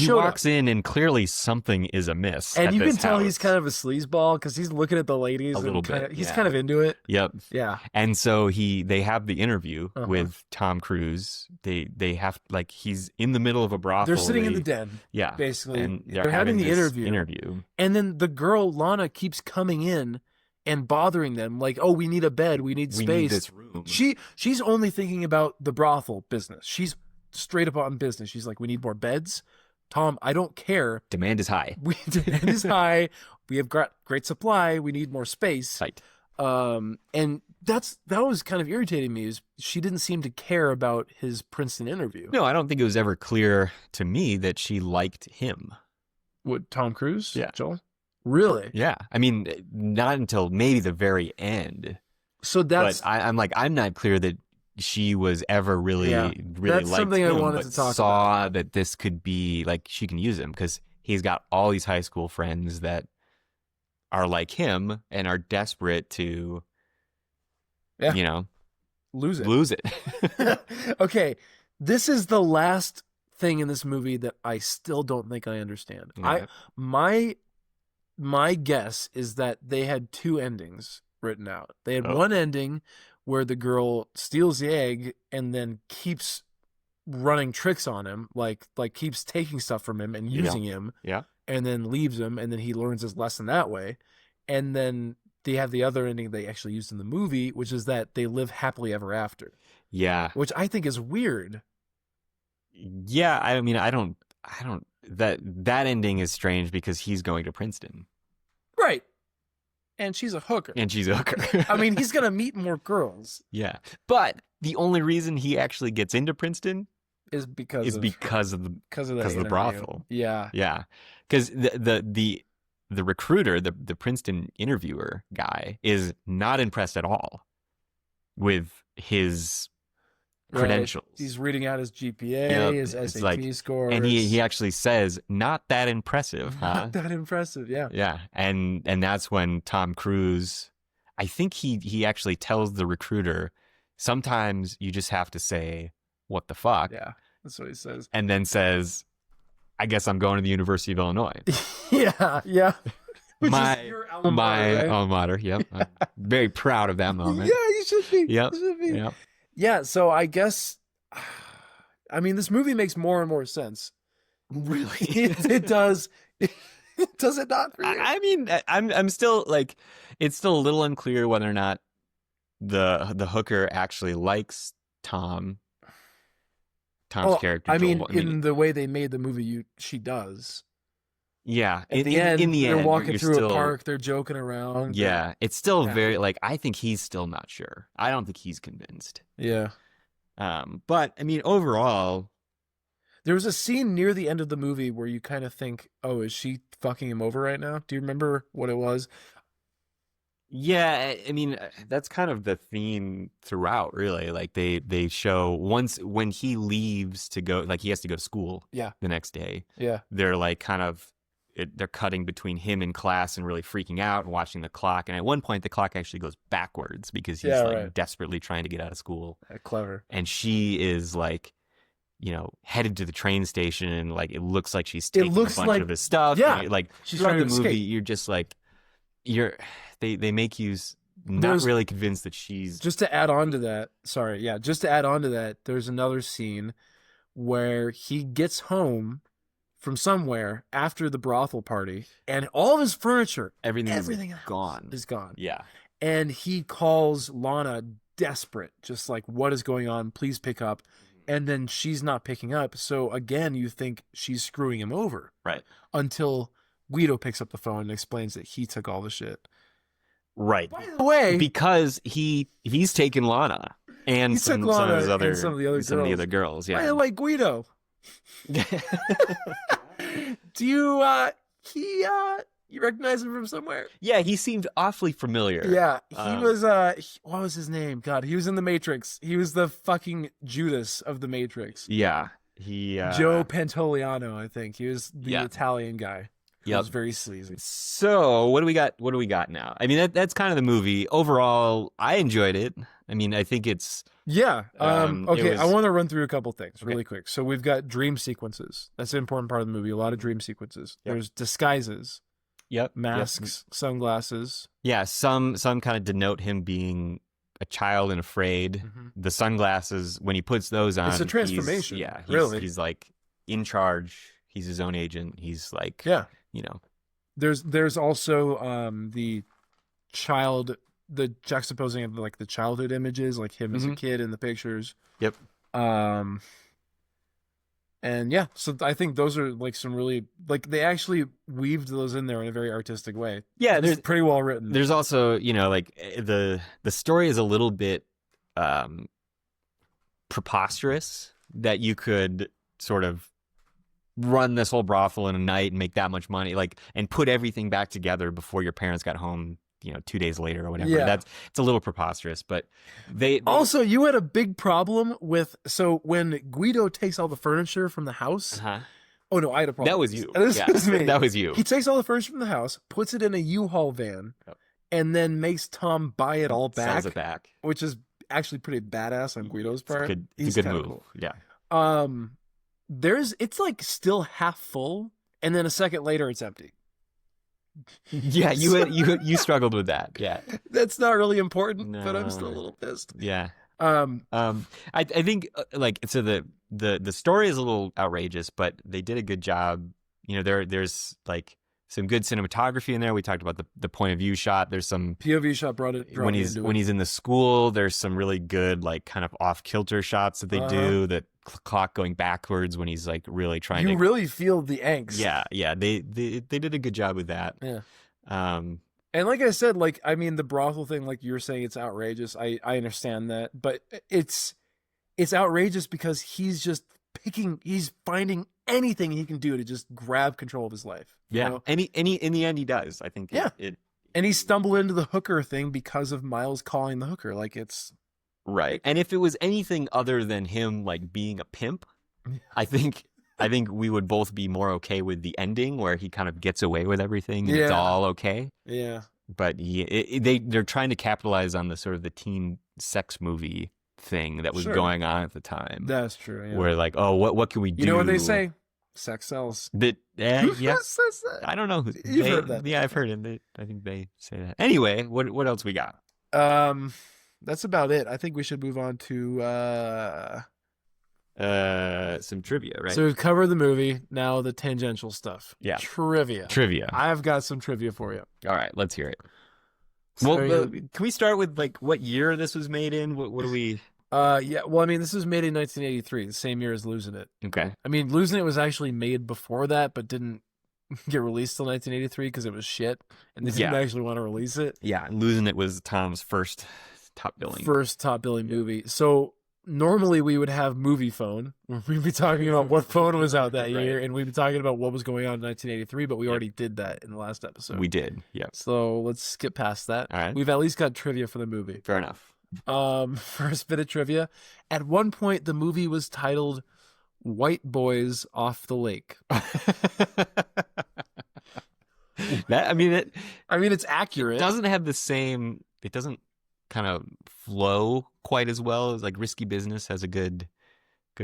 walks in and clearly something is amiss. And you can tell he's kind of a sleazeball because he's looking at the ladies a little bit. He's kind of into it. Yep. Yeah. And so they have the interview with Tom Cruise. They have he's in the middle of a brothel. They're sitting in the den. Yeah. Basically, and they're having the interview. And then the girl Lana keeps coming in and bothering them like, oh, we need a bed, we need space. We need this room. She's only thinking about the brothel business. She's straight up on business. She's like, we need more beds. Tom, I don't care. Demand is high. Demand is high. We have got great supply. We need more space. Right. And that was kind of irritating me. Is she didn't seem to care about his Princeton interview. No, I don't think it was ever clear to me that she liked him. What, Tom Cruise? Yeah. Joel? Really? Yeah. I mean, not until maybe the very end. So that's... But I'm not clear that she was ever really that's liked something him, I wanted but to talk saw about. that this could be, like, she can use him because he's got all these high school friends that are like him and are desperate to, Lose it. Okay, this is the last thing in this movie that I still don't think I understand. Yeah. My guess is that they had two endings written out. They had one ending where the girl steals the egg and then keeps running tricks on him, like keeps taking stuff from him and using him, and then leaves him, and then he learns his lesson that way. And then they have the other ending they actually used in the movie, which is that they live happily ever after. Yeah. Which I think is weird. Yeah, I mean, I don't that ending is strange because he's going to Princeton. Right. And she's a hooker. I mean, he's going to meet more girls. Yeah. But the only reason he actually gets into Princeton is because of the brothel. Yeah. Yeah. Cuz the recruiter, the Princeton interviewer guy is not impressed at all with his credentials. Right. He's reading out his GPA, his SAT scores. And he actually says, not that impressive, huh? Not that impressive, yeah. Yeah. And that's when Tom Cruise, I think he actually tells the recruiter, sometimes you just have to say, what the fuck? Yeah, that's what he says. And then says, I guess I'm going to the University of Illinois. Yeah. My alma mater, yep. I'm very proud of that moment. Yeah, you should be. Yep. You should be. Yep. Yeah, so I guess, I mean, this movie makes more and more sense. Really? It does. Does it not for you? I mean, I'm still, like, it's still a little unclear whether or not the hooker actually likes Tom's character. I mean, in the way they made the movie, she does. Yeah. At the end, they're walking through a park, they're joking around. Yeah. It's still very, like, I think he's still not sure. I don't think he's convinced. Yeah. But, I mean, overall... There was a scene near the end of the movie where you kind of think, oh, is she fucking him over right now? Do you remember what it was? Yeah, I mean, that's kind of the theme throughout, really. Like, they show when he leaves to go, like, he has to go to school the next day. Yeah. They're, like, kind of... they're cutting between him in class and really freaking out and watching the clock. And at one point, the clock actually goes backwards because he's desperately trying to get out of school. Clever. And she is like, headed to the train station, and like it looks like she's taking a bunch of his stuff. Yeah, and, like she's throughout trying the to movie, escape. you're just like, they make you not really convinced that she's. Just to add on to that, there's another scene where he gets home from somewhere after the brothel party, and all of his furniture, everything gone. Is gone. Yeah. And he calls Lana desperate, just like, what is going on? Please pick up. And then she's not picking up. So again, you think she's screwing him over. Right. Until Guido picks up the phone and explains that he took all the shit. Right. By the way, because he's taken Lana and some of the other girls. Yeah. By the way, Guido. Do you recognize him from somewhere? Yeah, he seemed awfully familiar. Yeah, he was what was his name? God, he was in The Matrix. He was the fucking Judas of The Matrix. Yeah. He Joe Pantoliano, I think. He was the Italian guy. He was very sleazy. So, what do we got now? I mean, that's kind of the movie. Overall, I enjoyed it. I mean, I think it's okay, I want to run through a couple things really quick. So we've got dream sequences. That's an important part of the movie. A lot of dream sequences. Yep. There's disguises. Yep. Masks, sunglasses. Yeah, some kind of denote him being a child and afraid. Mm-hmm. The sunglasses, when he puts those on, it's a transformation. He's like in charge. He's his own agent. He's like, There's also the juxtaposing of like the childhood images, like him as a kid in the pictures. Yep. And And yeah, so I think those are like some really like they actually weaved those in there in a very artistic way. Yeah, It's pretty well written. There's also, like the story is a little bit preposterous that you could sort of run this whole brothel in a night and make that much money, like, and put everything back together before your parents got home, 2 days later or whatever. Yeah. It's a little preposterous, but they also, you had a big problem with, so when Guido takes all the furniture from the house. Oh no, I had a problem. That was you. This was me. That was you. He takes all the furniture from the house, puts it in a U-Haul van, and then makes Tom buy it all back. Sells it back. Which is actually pretty badass on Guido's part. It's a good move. Cool. Yeah. It's like still half full, and then a second later it's empty. Yeah, you struggled with that. Yeah. That's not really important, No. but I'm still a little pissed. Yeah. I think like, so the story is a little outrageous, but they did a good job. There's like some good cinematography in there. We talked about the point of view shot. There's some POV shot brought when he's in the school. There's some really good like kind of off kilter shots that they do. The clock going backwards when he's like really trying. You really feel the angst. Yeah. They did a good job with that. Yeah. And like I said, like, I mean, the brothel thing, like you're saying, it's outrageous. I understand that, but it's outrageous because he's finding anything he can do to just grab control of his life. Yeah. And he, in the end, he does. I think. Yeah. And he stumbled into the hooker thing because of Miles calling the hooker. Like, it's right. And if it was anything other than him, like being a pimp, I think we would both be more okay with the ending where he kind of gets away with everything and it's all okay. Yeah. But they're trying to capitalize on the sort of the teen sex movie thing that was going on at the time. That's true. Yeah. Where like, oh, what can we do? You know what they say? Sex sells. Yeah. Says that? I don't know. You've heard that. Yeah, I've heard it. I think they say that. Anyway, what else we got? That's about it. I think we should move on to some trivia, right? So we've covered the movie. Now the tangential stuff. Yeah. Trivia. I've got some trivia for you. All right, let's hear it. So well, can we start with like what year this was made in? What do we? Yeah. Well, I mean, this was made in 1983, the same year as Losin It. Okay. I mean, Losin It was actually made before that, but didn't get released till 1983 because it was shit, and they didn't actually want to release it. Yeah, and Losin It was Tom's first top billing movie. So normally we would have Movie Phone. We'd be talking about what phone was out that year, and we'd be talking about what was going on in 1983, but we already did that in the last episode. We did, yeah. So let's skip past that. All right. We've at least got trivia for the movie. Fair enough. First bit of trivia. At one point, the movie was titled White Boys Off the Lake. It's accurate. It doesn't have the same... It doesn't kind of flow quite as well as like Risky Business has a good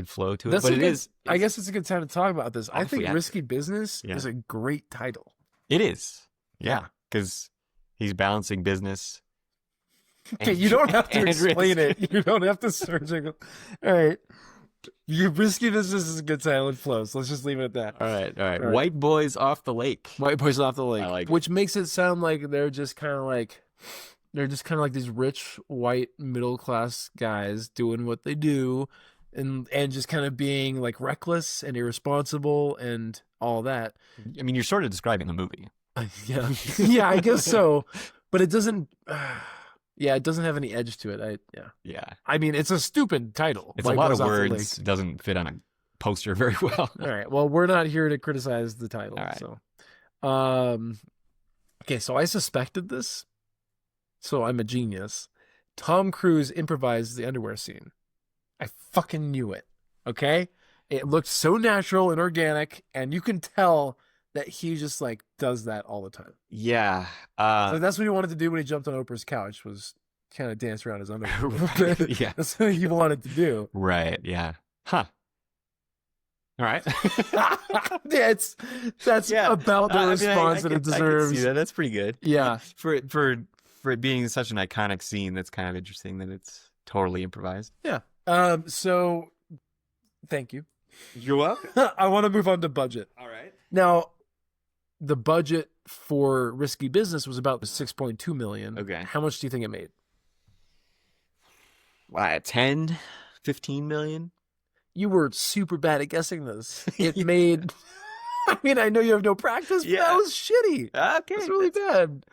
flow to it. I guess it's a good time to talk about this. I think Risky Business is a great title. It is. Yeah. Because he's balancing business. Okay, you don't have to explain it. You don't have to search it. All right. Your Risky Business is a good title. It flows. Let's just leave it at that. All right. White Boys Off the Lake. White Boys Off the Lake. I like which makes it sound like they're just kind of like these rich white middle class guys doing what they do and just kind of being like reckless and irresponsible and all that. I mean, you're sort of describing the movie. Yeah, I guess so. But it doesn't it doesn't have any edge to it. I mean, it's a stupid title. It's a lot of words. It doesn't fit on a poster very well. All right. Well, we're not here to criticize the title. All right. So, okay. So I suspected this. So I'm a genius. Tom Cruise improvised the underwear scene. I fucking knew it. Okay? It looked so natural and organic, and you can tell that he just like does that all the time. Yeah. So that's what he wanted to do when he jumped on Oprah's couch, was kind of dance around his underwear. Yeah. That's what he wanted to do. Right. Yeah. Huh. All right. That's about the response that it deserves. I can see that. That's pretty good. Yeah. For it being such an iconic scene, that's kind of interesting that it's totally improvised. Yeah. So thank you. You're welcome. I want to move on to budget. All right. Now, the budget for Risky Business was about $6.2 million. Okay. How much do you think it made? 10, 15 million? you were super bad at guessing this. It made. I mean, I know you have no practice, but that was shitty. Okay, it's really bad.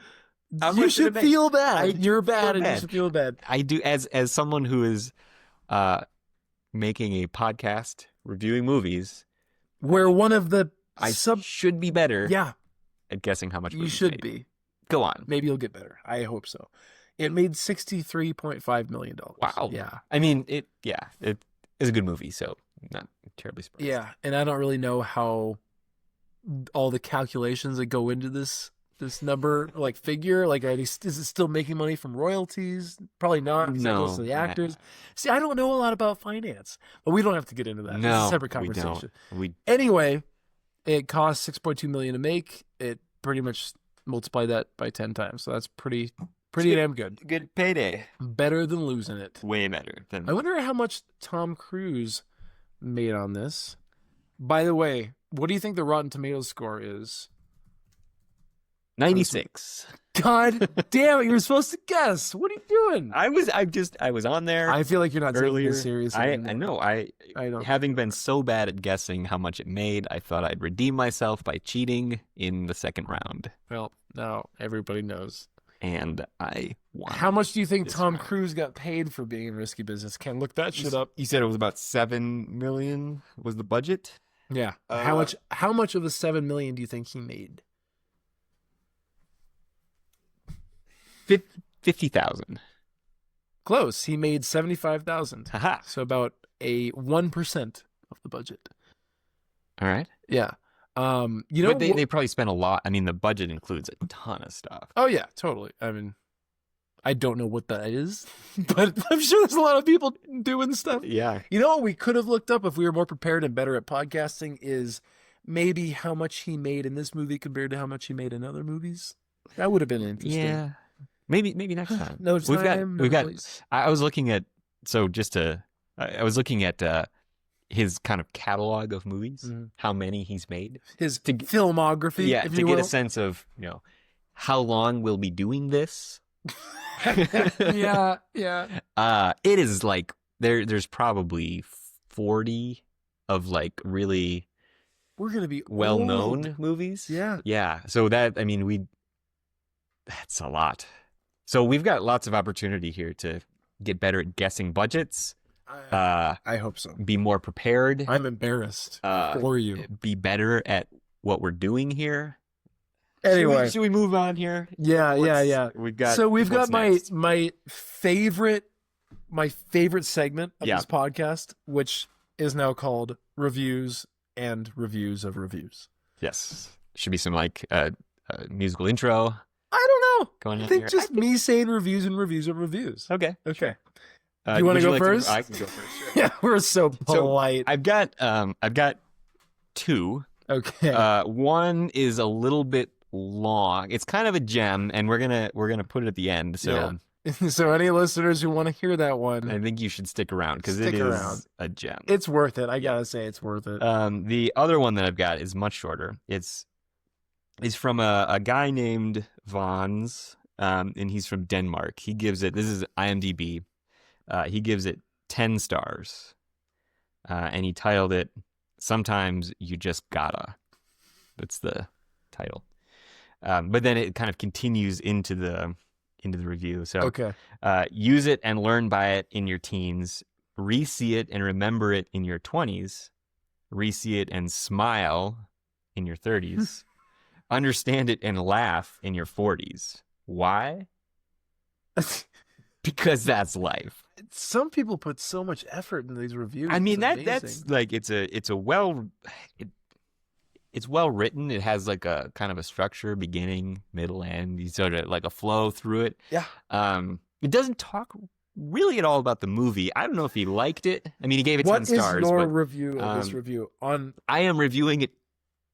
How You much did it should make? feel bad. You're bad, and you should feel bad. I do, as someone who is making a podcast reviewing movies, where one of the should be better. Yeah, at guessing how much you should made. be. Go on. Maybe you'll get better. I hope so. It made $63.5 million. Wow. Yeah. I mean, it is a good movie, so not terribly surprised. Yeah, and I don't really know how all the calculations that go into this number, like figure, like is it still making money from royalties? Probably not. No. Most of the actors. See, I don't know a lot about finance, but we don't have to get into that. No, it's a separate conversation. We don't. Anyway, it cost $6.2 million to make. It pretty much multiplied that by 10 times, so that's pretty damn good. Good payday. Better than Losing It. Way better than. I wonder how much Tom Cruise made on this. By the way, what do you think the Rotten Tomatoes score is? 96. God damn it! You were supposed to guess. What are you doing? I was on there. I feel like you're not earlier. taking this seriously. I know. I don't. Having been so bad at guessing how much it made, I thought I'd redeem myself by cheating in the second round. Well, now everybody knows. And I won. How much do you think Tom Cruise got paid for being in Risky Business? Can't look that shit up. You said it was about $7 million was the budget? Yeah. How much of the $7 million do you think he made? 50,000. Close. He made 75,000. Haha. So about a 1% of the budget. All right. Yeah. You know, but they probably spent a lot. I mean, the budget includes a ton of stuff. Oh yeah, totally. I mean, I don't know what that is, but I'm sure there's a lot of people doing stuff. Yeah. You know what we could have looked up if we were more prepared and better at podcasting is maybe how much he made in this movie compared to how much he made in other movies. That would have been interesting. Yeah. Maybe next time. No time. We've got. I was looking at. So just to. I was looking at his kind of catalog of movies, how many he's made, his filmography. Yeah, if to you get will. a sense of how long we'll be doing this. Yeah. It is like there's probably 40 of like really we're gonna be well-known movies. Yeah. So that's a lot. So we've got lots of opportunity here to get better at guessing budgets. I hope so. Be more prepared. I'm embarrassed for you. Be better at what we're doing here. Anyway, should we move on here? Yeah. We've got my favorite segment of this podcast, which is now called Reviews and Reviews of Reviews. Yes, should be some like musical intro. I don't know. Going I think just me saying reviews and reviews of reviews. Okay. Do you want to go first? I can go first. Sure. Yeah, we're so polite. So I've got two. Okay. One is a little bit long. It's kind of a gem, and we're gonna put it at the end. So, so any listeners who want to hear that one, I think you should stick around because it is a gem. It's worth it. I gotta say, it's worth it. The other one that I've got is much shorter. It's from a guy named Vons, and he's from Denmark. He gives it. This is IMDb. He gives it 10 stars, and he titled it "Sometimes You Just Gotta." That's the title. But then it kind of continues into the review. So, use it and learn by it in your teens. Re-see it and remember it in your 20s. Re-see it and smile in your 30s. Understand it and laugh in your 40s. Why? Because that's life. Some people put so much effort into these reviews. I mean, that's like it's well written. It has like a kind of a structure, beginning, middle, end. You sort of like a flow through it. Yeah. It doesn't talk really at all about the movie. I don't know if he liked it. I mean, he gave it 10 stars. What is your review of this review? I am reviewing it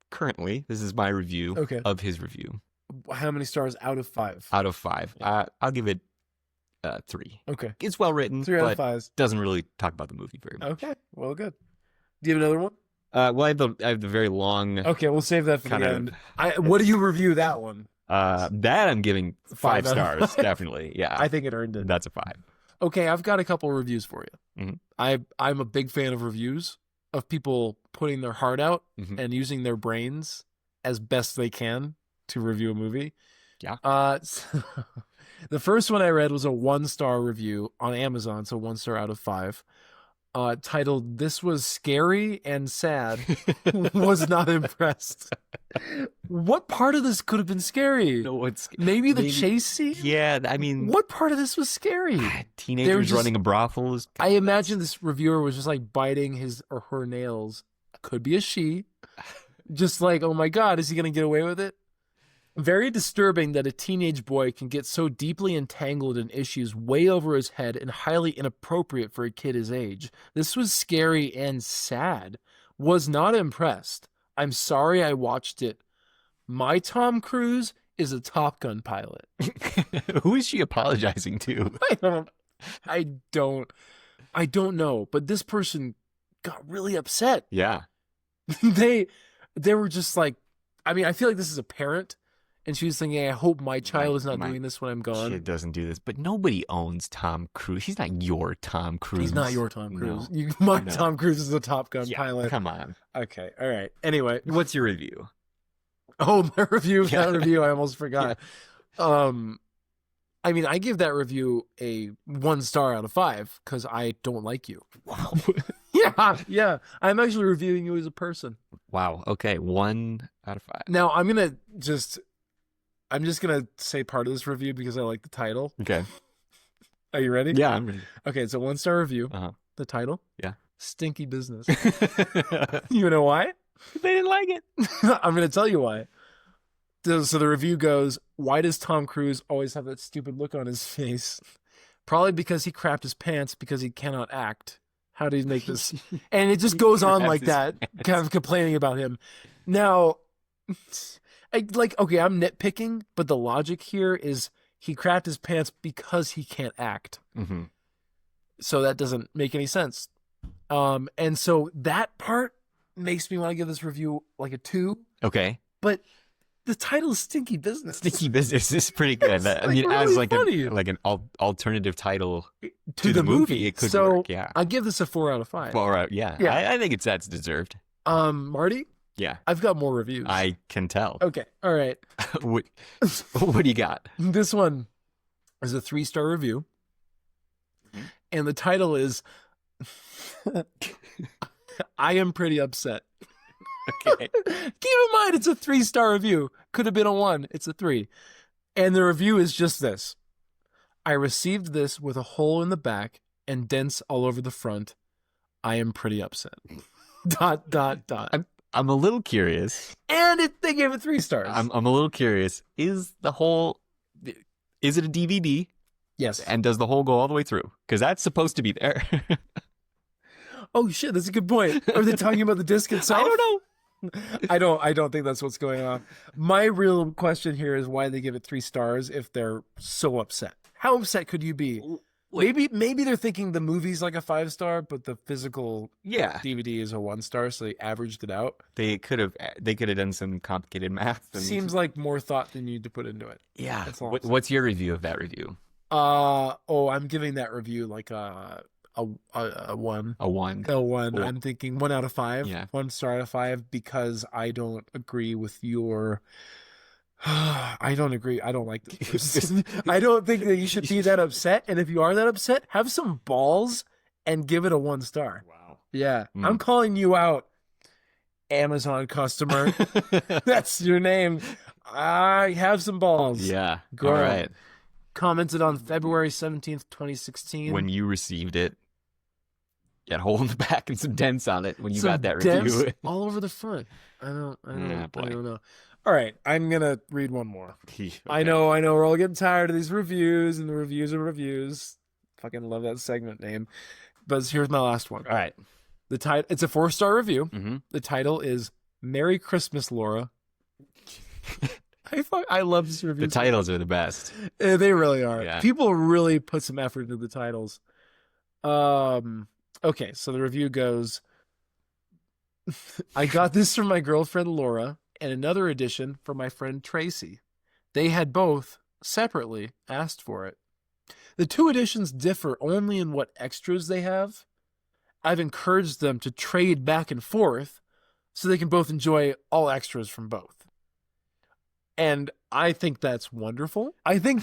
currently. This is my review Okay. of his review. How many stars out of 5? Out of 5. I'll give it 3. Okay. It's well written, 3 out of but 5. doesn't really talk about the movie very much. Okay. Well, good. Do you have another one? Well, I have the very long. Okay, we'll save that for the end. What do you review that one? That I'm giving 5 stars, definitely. Yeah. I think it earned it. That's a 5. Okay, I've got a couple of reviews for you. Mm-hmm. I'm a big fan of reviews, of people putting their heart out Mm-hmm. and using their brains as best they can to review a movie. Yeah. The first one I read was a 1-star review on Amazon, so 1 star out of 5. Titled "This was scary and sad." Was not impressed. What part of this could have been scary? No, maybe the chase scene. Yeah, I mean, what part of this was scary? Teenagers running a brothel. I imagine this reviewer was just like biting his or her nails. Could be a she. Just like, oh my God, is he gonna get away with it? Very disturbing that a teenage boy can get so deeply entangled in issues way over his head and highly inappropriate for a kid his age. This was scary and sad. Was not impressed. I'm sorry I watched it. My Tom Cruise is a Top Gun pilot. Who is she apologizing to? I don't know. But this person got really upset. Yeah. They were just like, I mean, I feel like this is a parent. And she was thinking, I hope my child is not doing this when I'm gone. Kid doesn't do this. But nobody owns Tom Cruise. He's not your Tom Cruise. He's not your Tom Cruise. No. Tom Cruise is a Top Gun pilot. Come on. Okay. All right. Anyway. What's your review? Oh, my review. Yeah. That review. I almost forgot. Yeah. I mean, I give that review a 1 star out of 5 because I don't like you. Wow. Yeah. I'm actually reviewing you as a person. Wow. Okay. 1 out of 5. Now, I'm just going to say part of this review because I like the title. Okay. Are you ready? Yeah, I'm ready. Okay, it's a 1-star review. Uh-huh. The title? Yeah. Stinky Business. You know why? They didn't like it. I'm going to tell you why. So the review goes, why does Tom Cruise always have that stupid look on his face? Probably because he crapped his pants because he cannot act. How did he make this? And it just goes on like that, kind of complaining about him. Now... okay, I'm nitpicking, but the logic here is he crapped his pants because he can't act. Mm-hmm. So that doesn't make any sense. And so that part makes me want to give this review like a 2. Okay. But the title is Stinky Business. Stinky Business is pretty good. I mean, really as like funny. an alternative title to the movie. It could so work, yeah. I give this a 4 out of 5. All right, yeah. I think that's deserved. Marty? Yeah. I've got more reviews. I can tell. Okay. All right. what do you got? This one is a 3-star review. Mm-hmm. And the title is I am pretty upset. Okay. Keep in mind, it's a 3-star review. Could have been a 1. It's a 3. And the review is just this. I received this with a hole in the back and dents all over the front. I am pretty upset. ... I'm a little curious. And they gave it 3 stars. I'm a little curious. Is it a DVD? Yes. And does the hole go all the way through? Because that's supposed to be there. Oh shit, that's a good point. Are they talking about the disc itself? I don't know. I don't think that's what's going on. My real question here is why they give it 3 stars if they're so upset. How upset could you be? Maybe they're thinking the movie's like a 5-star, but the physical DVD is a 1 star, so they averaged it out. They could have done some complicated math. Seems like more thought than you need to put into it. Yeah. What's your review of that review? I'm giving that review like a 1. A 1. A 1. Cool. I'm thinking 1 out of 5. Yeah. 1 star out of 5 because I don't agree with your. I don't agree. I don't like this. I don't think that you should be that upset. And if you are that upset, have some balls and give it a 1 star. Wow. Yeah. I'm calling you out, Amazon customer. That's your name. I have some balls. Yeah. Girl. All right. Commented on February 17th, 2016. When you received it. You had a hole in the back and some dents on it when you got that dents review. all over the front. I don't know. All right, I'm going to read one more. Okay. I know, we're all getting tired of these reviews, and the reviews are reviews. Fucking love that segment name. But here's my last one. All right. It's a 4-star review. Mm-hmm. The title is Merry Christmas, Laura. I love this review. The titles are the best. They really are. Yeah. People really put some effort into the titles. Okay, so the review goes, I got this from my girlfriend, Laura, and another edition from my friend Tracy. They had both, separately, asked for it. The two editions differ only in what extras they have. I've encouraged them to trade back and forth so they can both enjoy all extras from both. And I think that's wonderful. I think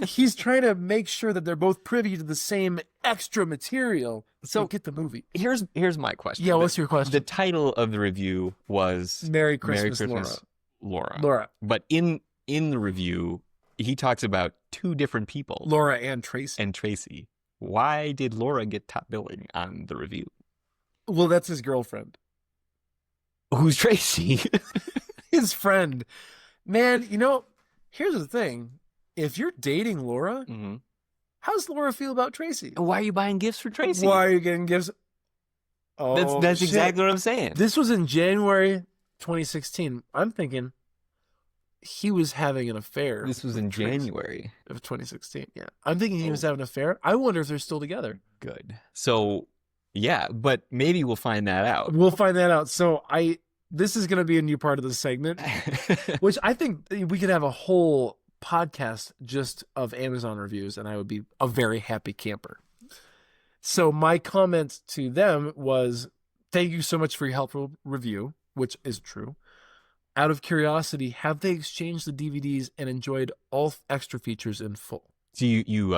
he's trying to make sure that they're both privy to the same extra material. So get the movie. Here's my question. Yeah, what's your question? The title of the review was Merry Christmas, Laura. But in the review, he talks about two different people. Laura and Tracy. Why did Laura get top billing on the review? Well, that's his girlfriend. Who's Tracy? His friend. Man, here's the thing. If you're dating Laura, how does Laura feel about Tracy? Why are you buying gifts for Tracy? Why are you getting gifts? Oh, that's exactly what I'm saying. This was in January 2016. I'm thinking he was having an affair. This was in January of 2016. Yeah. I'm thinking he was having an affair. I wonder if they're still together. Good. So, yeah, but maybe we'll find that out. We'll find that out. So this is going to be a new part of the segment, which I think we could have a whole podcast just of Amazon reviews, and I would be a very happy camper. So my comment to them was, thank you so much for your helpful review, which is true. Out of curiosity, have they exchanged the DVDs and enjoyed all extra features in full? So you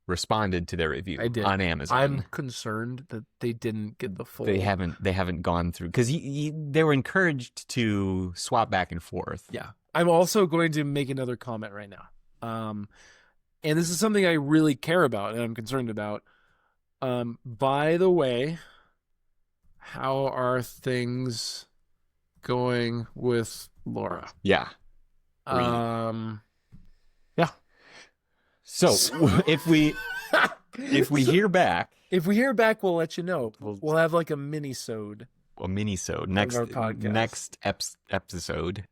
responded to their review on Amazon. I'm concerned that they didn't get the full. They haven't gone through, because they were encouraged to swap back and forth. Yeah. I'm also going to make another comment right now. And this is something I really care about and I'm concerned about. By the way, how are things going with Laura? Yeah. Yeah. So if we hear back, we'll let you know. We'll have like a mini-sode. A mini-sode next episode. The next episode.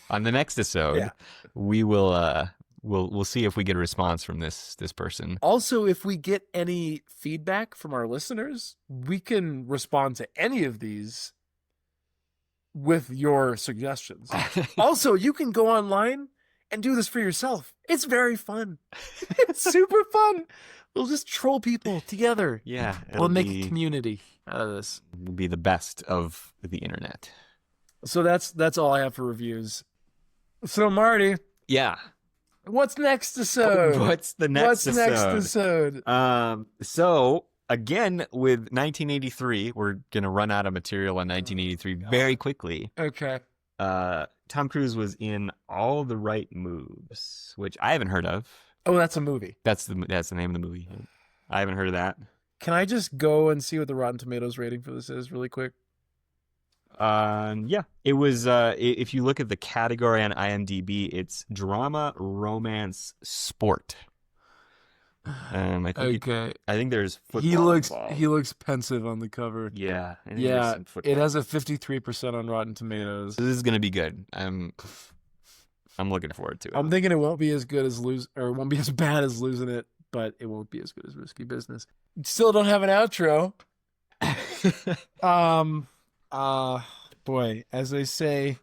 On the next episode, yeah. We will we'll see if we get a response from this person. Also, if we get any feedback from our listeners, we can respond to any of these with your suggestions. Also, you can go online and do this for yourself. It's very fun. It's super fun. We'll just troll people together. Yeah. We'll make a community out of this. It'll be the best of the internet. So that's all I have for reviews. So Marty. Yeah. What's next episode? What's the next episode? So again, with 1983, we're gonna run out of material on 1983 very quickly. Okay. Tom Cruise was in All the Right Moves, which I haven't heard of. Oh, that's a movie. That's the name of the movie. I haven't heard of that. Can I just go and see what the Rotten Tomatoes rating for this is really quick? Yeah. It was if you look at the category on IMDb, it's drama, romance, sport. I think there's football. He looks pensive on the cover. Yeah. Yeah. It has a 53% on Rotten Tomatoes. This is gonna be good. I'm looking forward to it. I'm thinking it won't be as good as it won't be as bad as Losing It, but it won't be as good as Risky Business. Still don't have an outro. Boy, as they say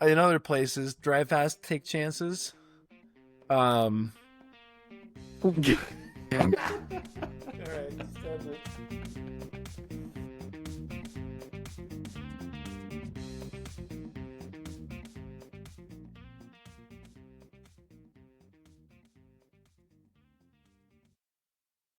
in other places, drive fast, take chances. All right, that's it.